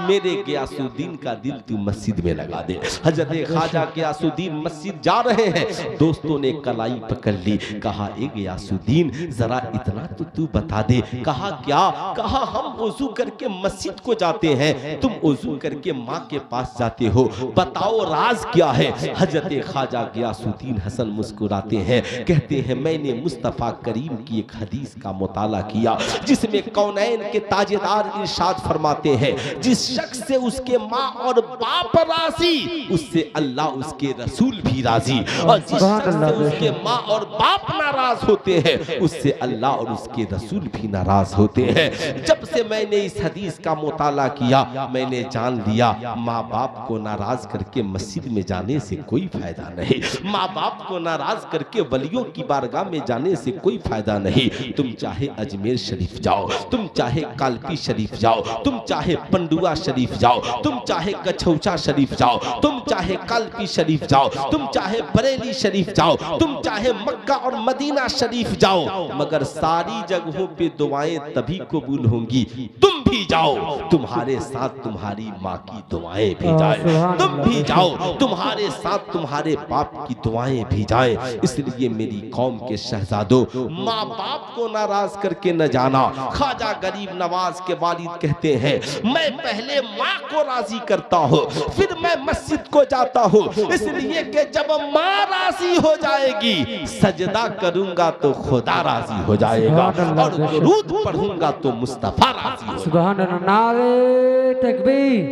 मेरे गियासुद्दीन का दिल तू मस्जिद में लगा दे। हजरत ख्वाजा गियासुद्दीन मस्जिद जा रहे हैं, दोस्तों ने कलाई पकड़ ली, कहा ए गियासुद्दीन जरा इतना तो तू बता दे। कहा क्या? कहा हम वजू करके मस्जिद को जाते हैं, तुम वजू करके माँ के पास जाते हो, बताओ राज क्या है? हजरत ख्वाजा गियासुद्दीन हसन मुस्कुराते हैं, कहते हैं मैंने मुस्तफा करीम की एक हदीस का मुताला किया जिसमें कौनैन के ताजेदार इरशाद फरमाते हैं जिस शख्स से उसके माँ और बाप राजी उससे अल्लाह उसके रसूल भी राजी, और जिस शख्स से उसके माँ और बाप नाराज होते हैं उससे अल्लाह और उसके रसूल भी नाराज होते हैं। जब से मैंने इस हदीस का मुताला किया मैंने जान लिया माँ बाप को नाराज करके मस्जिद में जाने से कोई फायदा नहीं, माँ बाप को नाराज करके वलियों की बारगाह में जाने से कोई फायदा नहीं। तुम चाहे अजमेर शरीफ जाओ, तुम चाहे कालपी शरीफ जाओ, तुम चाहे पंडुआ शरीफ जाओ, तुम चाहे कछौचा शरीफ जाओ, तुम चाहे कालपी शरीफ जाओ, तुम चाहे बरेली शरीफ जाओ, तुम चाहे मक्का और मदीना शरीफ जाओ, मगर सारी जगहों पे दुआएं तभी कबूल होंगी तुम भी जाओ, तुम्हारे साथ तुम्हारी माँ की दुआएं भी जाए, तुम भी जाओ, तुम्हारे साथ तुम्हारे बाप की दुआएं भी जाए। इसलिए मेरी कौम के शहजादों, माँ बाप को नाराज करके न जाना। ख्वाजा गरीब नवाज के वालिद कहते हैं, मैं पहले माँ को राजी करता हूँ, फिर मैं मस्जिद को जाता हूँ, इसलिए कि जब माँ राजी हो जाएगी, सजदा करूंगा तो खुदा राजी हो जाएगा, और दुरूद पढ़ूंगा तो मुस्तफा राजी हो। सुभान अल्लाह। नारे तकबीर,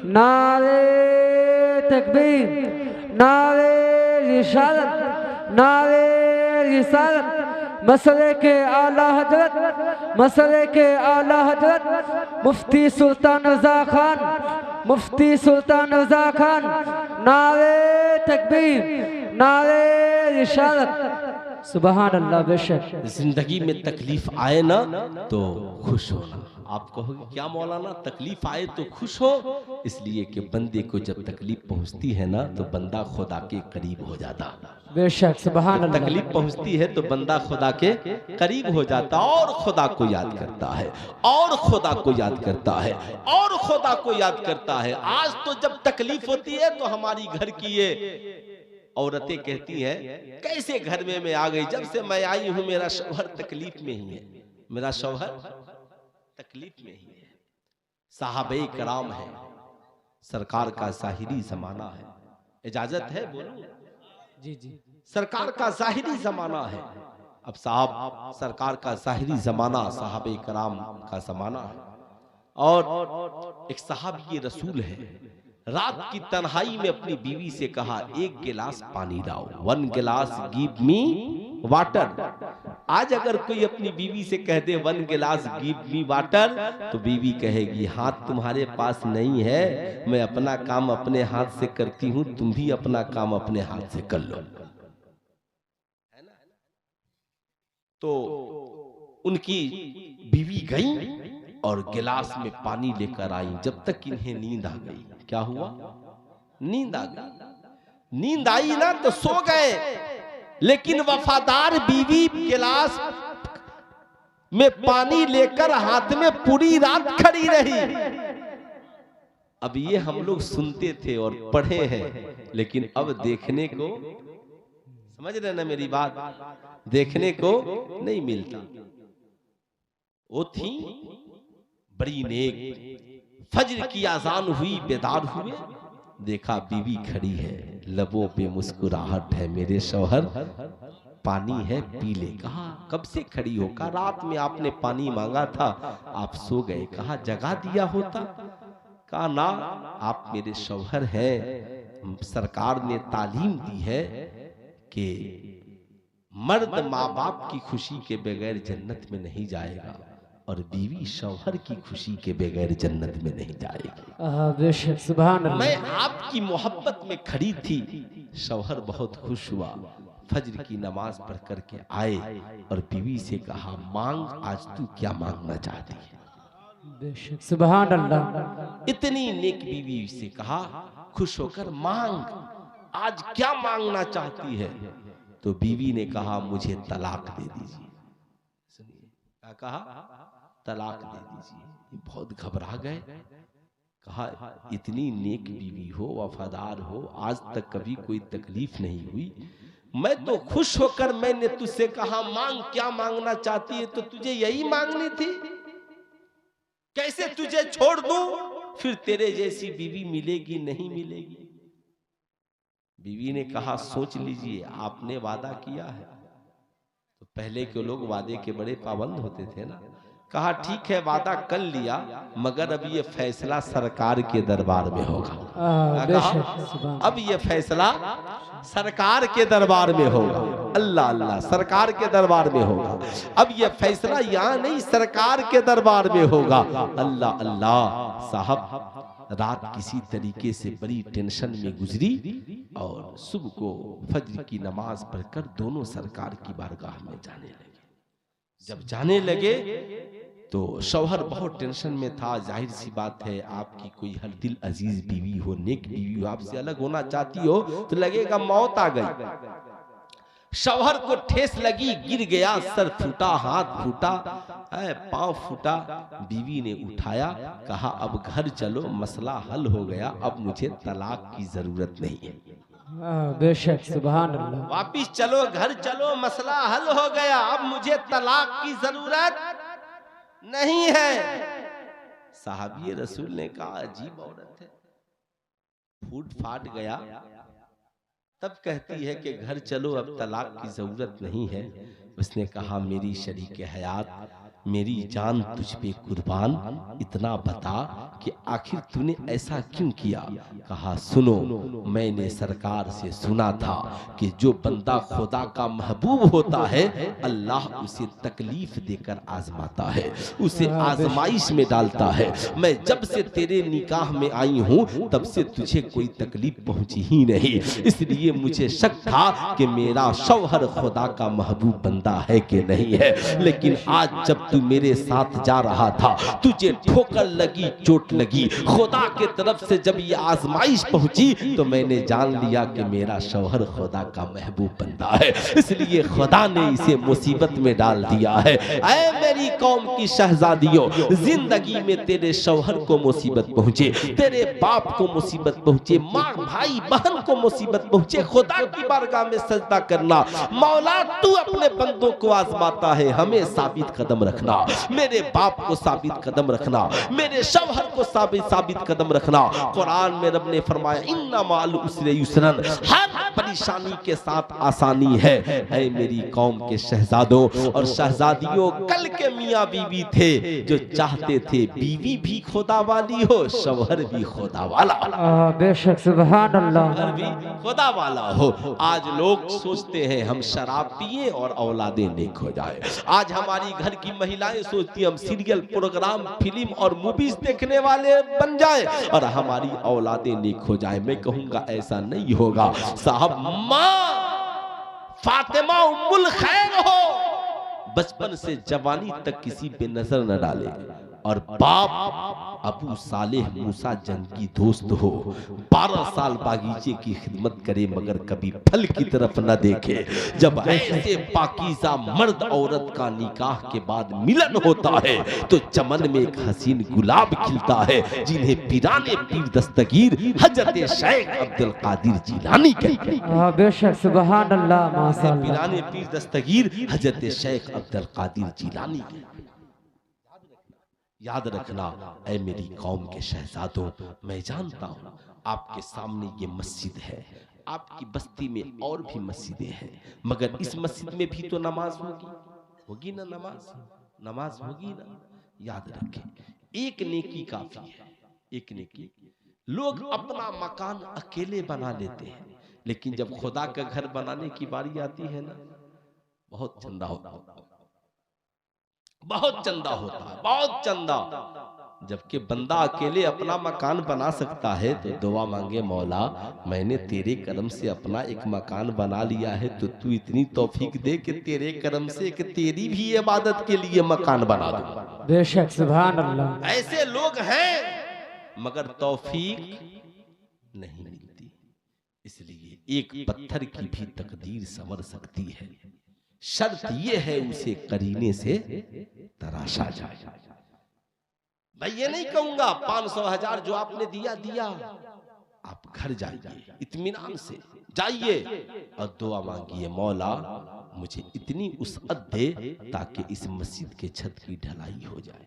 नारे तकबीर, नारे रिसालत, नारे रिसालत। मसले के आला हजरत, मसले के आला हजरत मुफ्ती सुल्तान रज़ा खान, मुफ्ती सुल्तान रज़ा खान। नारे तकबीर, नारे रिसालत। सुभान अल्लाह। बेशक जिंदगी में तकलीफ आए ना तो खुश होना। आप कहोगे क्या मौलाना, तकलीफ आए तो खुश हो? इसलिए कि बंदे को जब तकलीफ पहुंचती है ना तो बंदा खुदा के करीब हो जाता। बेशक सुभान अल्लाह। तकलीफ पहुंचती है तो बंदा खुदा के करीब हो जाता और खुदा को याद करता है, और खुदा को याद करता है, और खुदा को याद करता है। आज तो जब तकलीफ होती है तो हमारी घर की ये औरतें कहती हैं, कैसे घर में मैं आ गई, जब से मैं आई हूं मेरा शौहर तकलीफ में ही है, मेरा शौहर तकलीफ में ही है। साहबे कराम है, सरकार का ज़ाहिरी जमाना है। इजाजत है बोलूं? जी जी। सरकार का ज़ाहिरी जमाना है। अब साहब, सरकार का ज़ाहिरी जमाना साहबे कराम का जमाना है, और एक साहबी रसूल है, रात की तन्हाई में अपनी बीवी से कहा, एक गिलास पानी लाओ, 1 गिलास गिव मी वाटर। आज अगर कोई अपनी बीवी से कह दे 1 गिलास गिव मी वाटर, तो बीवी कहेगी, हाथ तुम्हारे पास नहीं है, मैं अपना काम अपने हाथ से करती हूं, तुम भी अपना काम अपने हाथ से कर लो। तो उनकी बीवी गई और गिलास में पानी लेकर आई। जब तक इन्हें नींद आ गई, क्या हुआ? नींद आ गई। नींद आई ना तो सो गए, लेकिन वफादार बीवी गिलास में पानी लेकर हाथ में पूरी रात खड़ी रही। अब ये हम लोग सुनते थे और पढ़े हैं, लेकिन अब देखने को, समझ रहे ना मेरी बात, देखने को नहीं मिलता। वो थी बड़ी नेक। फज्र की आजान हुई, बेदार हुए, देखा बीवी खड़ी है, लबों पे मुस्कुराहट है, मेरे शौहर पानी है पी ले। कहा कब से खड़ी हो? कहा रात में आपने पानी मांगा था, आप सो गए। कहा जगा दिया होता? कहा ना, आप मेरे शौहर हैं, सरकार ने तालीम दी है कि मर्द माँ बाप की खुशी के बगैर जन्नत में नहीं जाएगा, और बीवी शौहर की खुशी के बगैर जन्नत में नहीं जाएगी। बेशक सुभान अल्लाह। मैं आपकी मोहब्बत में खड़ी थी, शौहर बहुत खुश हुआ, फज्र की नमाज पढ़ करके आए और बीवी से कहा, मांग, आज तू क्या मांगना चाहती है? बेशक सुभान अल्लाह। इतनी नेक बीवी से कहा, खुश होकर मांग, आज क्या मांगना चाहती है? तो बीवी ने कहा, मुझे तलाक दे दीजिए। सुनिए क्या कहा? तलाक दे दीजिए। बहुत घबरा गए। कहा इतनी नेक बीवी हो, वफादार हो, आज तक कभी कोई तकलीफ नहीं हुई, मैं तो खुश होकर मैंने तुझसे कहा मांग, क्या मांगना चाहती है, तो तुझे यही मांगनी थी? कैसे तुझे छोड़ दूं? फिर तेरे जैसी बीवी मिलेगी नहीं मिलेगी? बीवी ने कहा, सोच लीजिए, आपने वादा किया है। तो पहले के लोग वादे के बड़े पाबंद होते थे ना। कहा ठीक है, वादा कर लिया, मगर अब ये फैसला सरकार के दरबार में होगा। अब ये फैसला सरकार के दरबार में होगा। अल्लाह अल्लाह, सरकार के दरबार में होगा। अब ये फैसला यहाँ नहीं, सरकार के दरबार में होगा। अल्लाह अल्लाह। साहब रात किसी तरीके से बड़ी टेंशन में गुजरी, और सुबह को फज्र की नमाज पढ़कर दोनों सरकार की बारगाह में जाने लगे। जब जाने लगे तो शौहर बहुत टेंशन में था। जाहिर सी बात है, आपकी कोई हर दिल अजीज बीवी हो, नेक बीवी हो, आपसे अलग होना चाहती हो तो लगेगा मौत आ गई। शौहर को ठेस लगी, गिर गया, सर फूटा, हाथ फूटा, पांव फूटा। बीवी ने उठाया, कहा अब घर चलो, मसला हल हो गया, अब मुझे तलाक की जरूरत नहीं है। बेशक सुभान अल्लाह। वापिस चलो, घर चलो, मसला हल हो गया, अब मुझे तलाक की जरूरत नहीं है। साहबी रसूल ने कहा अजीब औरत है, फूट फाट गया, तब कहती है कि घर चलो, अब तलाक की जरूरत नहीं है। उसने कहा मेरी शरीक हयात, मेरी जान तुझ पे कुर्बान, इतना बता कि आखिर तूने ऐसा क्यों किया। कहा सुनो, मैंने सरकार से सुना था कि जो बंदा खुदा का महबूब होता है, अल्लाह उसे तकलीफ देकर आजमाता है, उसे आजमाइश में डालता है। मैं जब से तेरे निकाह में आई हूँ तब से तुझे कोई तकलीफ पहुंची ही नहीं, इसलिए मुझे शक था कि मेरा शौहर खुदा का महबूब बंदा है कि नहीं है। लेकिन आज जब तू मेरे साथ जा रहा था, तुझे ठोकर लगी, चोट लगी, खुदा के तरफ से जब ये आजमाइश पहुंची तो मैंने जान लिया कि मेरा शौहर खुदा का महबूब बंदा है, इसलिए खुदा ने इसे मुसीबत में डाल दिया है। ऐ मेरी कौम की शहजादियों, जिंदगी में तेरे शौहर को मुसीबत पहुंचे, तेरे बाप को मुसीबत पहुंचे, माँ भाई बहन को मुसीबत पहुंचे, खुदा की बारगाह में सजदा करना, मौला तू अपने बंदों को आजमाता है, हमें साबित कदम रखना, मेरे बाप को साबित कदम रखना, मेरे शौहर को साबित कदम रखना। कुरान में रब ने फरमाया इन्ना माल उसरे युसरन, हर परेशानी के साथ आसानी है। ऐ मेरी कौम के शहजादों और शहजादियों, कल के मियाँ बीवी थे जो चाहते थे बीवी भी खुदा वाली हो, शौहर भी खुदा वाला, बेशक सुभान अल्लाह, भी खुदा वाला हो। आज लोग सोचते हैं हम शराब पिए और औलादें नेक हो जाए। आज हमारी घर की महिलाएं सोचती हैं हम सीरियल, प्रोग्राम, फिल्म और मूवीज देखने वाले बन जाए और हमारी औलादें नेक हो जाए। मैं कहूंगा ऐसा नहीं होगा साहब। माँ फातिमा उम्मुल खैर हो, बचपन से जवानी तक किसी पे नजर न डाले, और बाप अबू सालेह मूसा जंगी दोस्त हो, 12 साल बागीचे की खिदमत करे मगर कभी फल की तरफ न देखे। जब ऐसे पाकीज़ा मर्द औरत का निकाह के बाद मिलन होता है तो चमन में एक हसीन गुलाब खिलता है, जिन्हें पीराने पीर दस्तगीर हजरत शेख अब्दुल कादिर जिलानी कहते हैं। बेशक सुभान अल्लाह, माशाअल्लाह, पीराने पीर दस्तगीर हजरत शेख अब्दुल कादिर जिलानी। याद रखना ऐ मेरी कौम के शहजादों, मैं जानता हूँ आपके सामने ये मस्जिद है, आपकी बस्ती में और भी मस्जिदें हैं, मगर इस मस्जिद में भी तो नमाज होगी ना, नमाज होगी ना। याद रखें, एक नेकी काफी है, एक नेकी। लोग अपना मकान अकेले बना लेते हैं, लेकिन जब खुदा का घर बनाने की बारी आती है ना, बहुत चंदा होता है, बहुत चंदा होता है, बहुत चंदा। जबकि बंदा अकेले अपना मकान बना सकता है तो दुआ मांगे, मौला मैंने तेरे करम से अपना एक मकान बना लिया है, तो तू इतनी तौफीक दे कि तेरे करम से कि तेरी भी इबादत के लिए मकान बना दूं। बेशक सुभान अल्लाह। ऐसे लोग हैं मगर तौफीक नहीं मिलती, इसलिए एक पत्थर की भी तकदीर संवर सकती है, शर्त यह है उसे करीने से तराशा जाए। मैं ये नहीं कहूंगा 500,000 जो आपने दिया, आप घर जाइए, इत्मीनान से जाइए और दुआ मांगिए, मौला मुझे इतनी वसअत दे ताकि इस मस्जिद के छत की ढलाई हो जाए,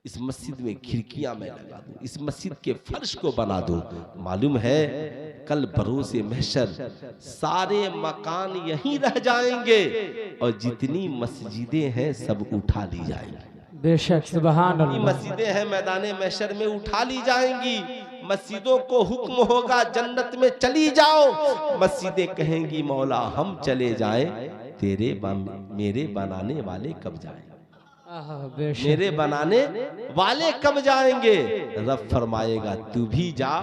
इस मस्जिद में खिड़कियां मैं लगा दूं, इस मस्जिद के फर्श को बना दूं। मालूम है कल बरोज़े महशर सारे मकान यहीं रह जाएंगे और जितनी मस्जिदें हैं सब उठा ली जाएंगी। बेशक सुभान अल्लाह। मस्जिदें हैं मैदाने महशर में उठा ली जाएंगी। मस्जिदों को हुक्म होगा जन्नत में चली जाओ, मस्जिदें कहेंगी मौला हम चले जाएं, तेरे मेरे बनाने वाले कब जाएं, मेरे बनाने वाले कब जाएंगे। रब फरमाएगा तू भी जा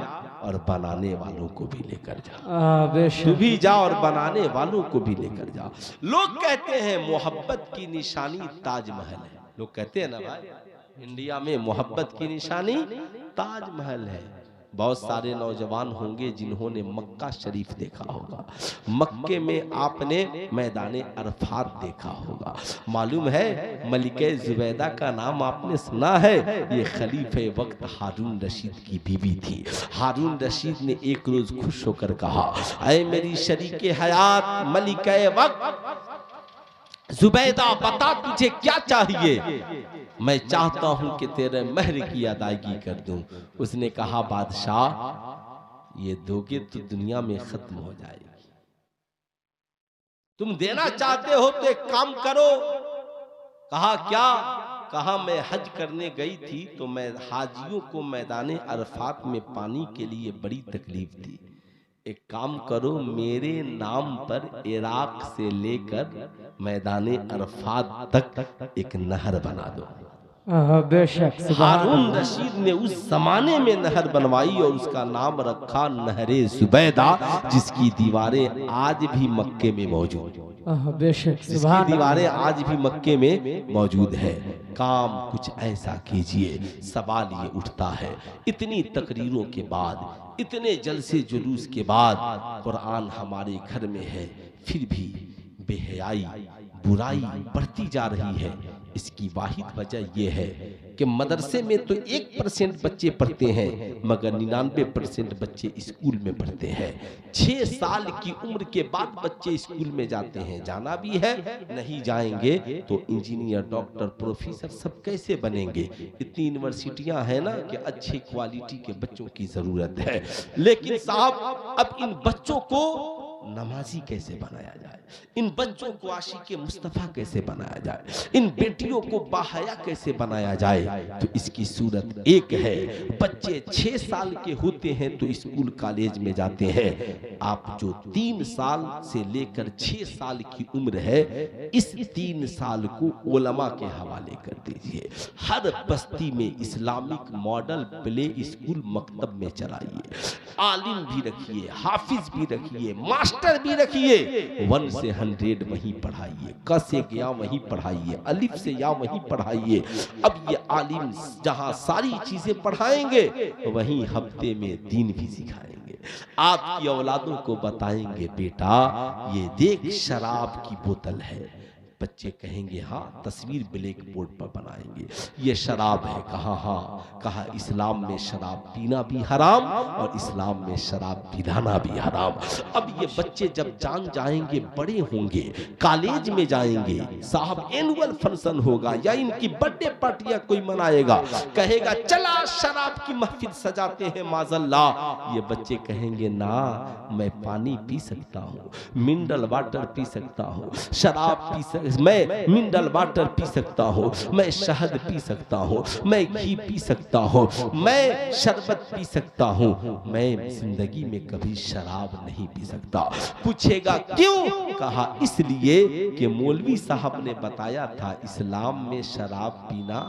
और बनाने वालों को भी लेकर जा, तू भी जा और बनाने वालों को भी लेकर जा। लोग कहते हैं मोहब्बत की निशानी ताजमहल है, लोग कहते हैं ना भाई इंडिया में मोहब्बत की निशानी ताजमहल है, बहुत सारे नौजवान होंगे जिन्होंने मक्का शरीफ देखा होगा, मक्के में आपने मैदान अरफात देखा होगा। मालूम है मलिके जुबैदा का नाम आपने सुना है? ये खलीफे वक्त हारून रशीद की बीवी थी। हारून रशीद ने एक रोज खुश होकर कहा, ऐ मेरी शरीके हयात मलिके वक्त जुबैदा, बता तुझे क्या चाहिए? मैं चाहता हूं कि तेरे महर की अदायगी कर दूं। उसने कहा, बादशाह ये दोगे तो दुनिया में खत्म हो जाएगी। तुम देना चाहते हो तो एक काम करो। कहा क्या? कहा मैं हज करने गई थी तो मैं हाजियों को मैदान अरफात में पानी के लिए बड़ी तकलीफ थी। एक काम करो, मेरे नाम पर इराक से लेकर मैदान अरफात तक एक नहर बना दो। बेशक हारून रशीद ने उस जमाने में नहर बनवाई और उसका नाम रखा नहरे जुबैदा, जिसकी दीवारें आज भी मक्के में मौजूद, बेशक जिसकी दीवारें आज भी मक्के में मौजूद है। काम कुछ ऐसा कीजिए। सवाल ये उठता है, इतनी तकरीरों के बाद, इतने जलसे जुलूस के बाद कुरान हमारे घर में है, फिर भी बेहयाई बुराई बढ़ती जा रही है। इसकी वाहिद वजह यह है कि मदरसे में तो 1% बच्चे पढ़ते हैं, मगर 99% बच्चे स्कूल में पढ़ते हैं। 6 साल की उम्र के बाद बच्चे स्कूल में जाते हैं। जाना भी है, नहीं जाएंगे तो इंजीनियर, डॉक्टर, प्रोफेसर सब कैसे बनेंगे? इतनी यूनिवर्सिटियां हैं ना कि अच्छी क्वालिटी के बच्चों की जरूरत है। लेकिन साहब, अब इन बच्चों को नमाजी कैसे बनाया जाए? इन बच्चों को आशिक़े मुस्तफ़ा कैसे बनाया जाए? इन बेटियों को बाहया कैसे बनाया जाए? तो इसकी सूरत एक है। बच्चे 6 साल के होते हैं तो स्कूल कॉलेज में जाते हैं। आप जो 3 साल से लेकर 6 साल की उम्र है, इस 3 साल को उलमा के हवाले कर दीजिए। हर बस्ती में इस्लामिक मॉडल प्ले स्कूल मकतब में चलाइए। आलिम भी रखिए, हाफिज भी रखिए, मास्टर भी रखिए। 1 से 100 वहीं पढ़ाइए, क से या वहीं पढ़ाइए, अलिफ से या वहीं पढ़ाइए। अब ये आलिम जहां सारी चीजें पढ़ाएंगे, वहीं हफ्ते में दीन भी सिखाएंगे। आपकी औलादों को बताएंगे, बेटा ये देख शराब की बोतल है। बच्चे कहेंगे हाँ, तस्वीर ब्लैक बोर्ड पर बनाएंगे, ये शराब है। कहा हाँ, कहा इस्लाम में शराब पीना भी हराम और इस्लाम में शराब पिलाना भी हराम। अब ये बच्चे जब जान जाएंगे, बड़े होंगे, कॉलेज में जाएंगे, साहब एनुअल फंक्शन होगा या इनकी बर्थडे पार्टियां कोई मनाएगा, कहेगा चला शराब की महफिल सजाते हैं माज़ल्ला। ये बच्चे कहेंगे ना, मैं पानी पी सकता हूँ, मिनरल वाटर पी सकता हूँ, शराब पी मैं मिनरल वाटर पी सकता हूँ, मैं शहद पी सकता हूँ, मैं घी पी सकता हूँ, मैं शरबत पी सकता हूँ, मैं जिंदगी में कभी शराब नहीं पी सकता। पूछेगा क्यों? कहा इसलिए कि मौलवी साहब ने बताया था इस्लाम में शराब पीना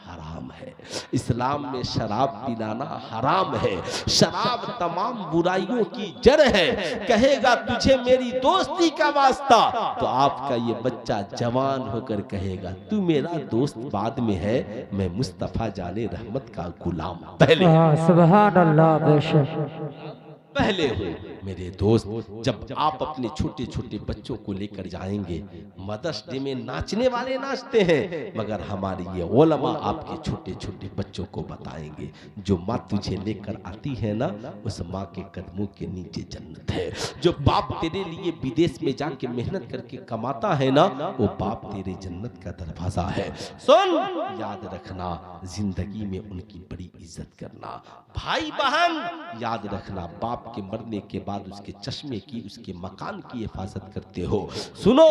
हराम है, इस्लाम में शराब पिलाना हराम है। शराब तमाम बुराइयों की जड़ है। कहेगा तुझे मेरी दोस्ती का वास्ता, तो आपका ये बच्चा जवान होकर कहेगा तू मेरा दोस्त बाद में है, मैं मुस्तफा जाने रहमत का गुलाम पहले। सुभान अल्लाह, बेशक पहले हो मेरे दोस्त। जब आप अपने छोटे छोटे बच्चों को लेकर जाएंगे, मदर्स डे में नाचने वाले नाचते हैं, मगर हमारी ये उलमा आपके छोटे छोटे बच्चों को बताएंगे, जो माँ तुझे लेकर आती है ना, उस माँ के कदमों के नीचे जन्नत है। जो बाप तेरे लिए विदेश में जाके मेहनत करके कमाता है ना, वो बाप तेरे जन्नत का दरवाजा है। सुन, याद रखना, जिंदगी में उनकी बड़ी इज्जत करना। भाई बहन याद रखना, बाप के मरने के बाद उसके चश्मे की, उसके मकान की हिफाजत करते हो। सुनो,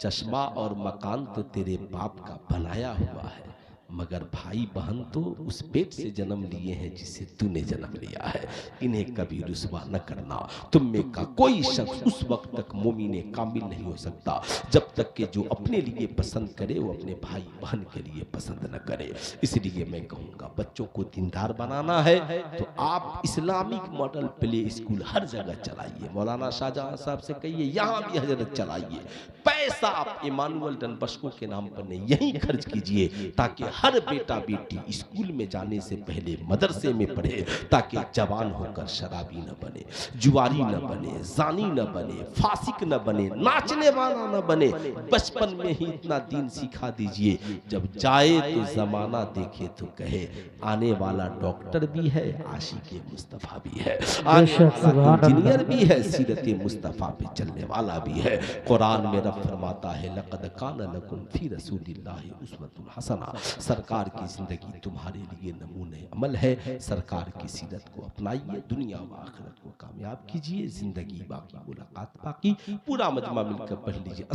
चश्मा और मकान तो तेरे बाप का बनाया हुआ है, मगर भाई बहन तो उस पेट से जन्म लिए हैं जिससे तूने जन्म लिया है। इन्हें कभी रुस्वा न करना। तुम में का कोई शख्स उस वक्त तक मोमिने कामिल नहीं हो सकता जब तक कि जो अपने लिए पसंद करे वो अपने भाई बहन के लिए पसंद न करे। इसलिए मैं कहूँगा, बच्चों को दीनदार बनाना है तो आप इस्लामिक मॉडल प्ले स्कूल हर जगह चलाइए। मौलाना शाहजहां साहब से कहिए यहाँ भी हजरत चलाइए। पैसा आप इमानुअल डन बस्को के नाम पर नहीं, यही खर्च कीजिए ताकि हर बेटा बेटी स्कूल में जाने से पहले मदरसे में पढ़े, ताकि जवान होकर शराबी न बने, जुआरी न बने, जानी न बने, फासिक न बने, नाचने वाला न बने। बचपन में ही इतना दीन सिखा दीजिए, जब जाए तो जमाना देखे तो कहे आने वाला डॉक्टर भी है, आशिक मुस्तफा भी है, आने वाला इंजीनियर भी है, सीरत मुस्तफा पे चलने वाला भी है। कुरान में रब फरमाता है लक़द कान लकुम फी रसूलिल्लाहि उस्वतुन हसना, सरकार की जिंदगी तुम्हारे लिए नमूने अमल है। सरकार की सीरत को अपनाइए, दुनिया व आखिरत को कामयाब कीजिए। जिंदगी बाकी मुलाकात बाकी। पूरा मजमा मिलकर पढ़ लीजिए।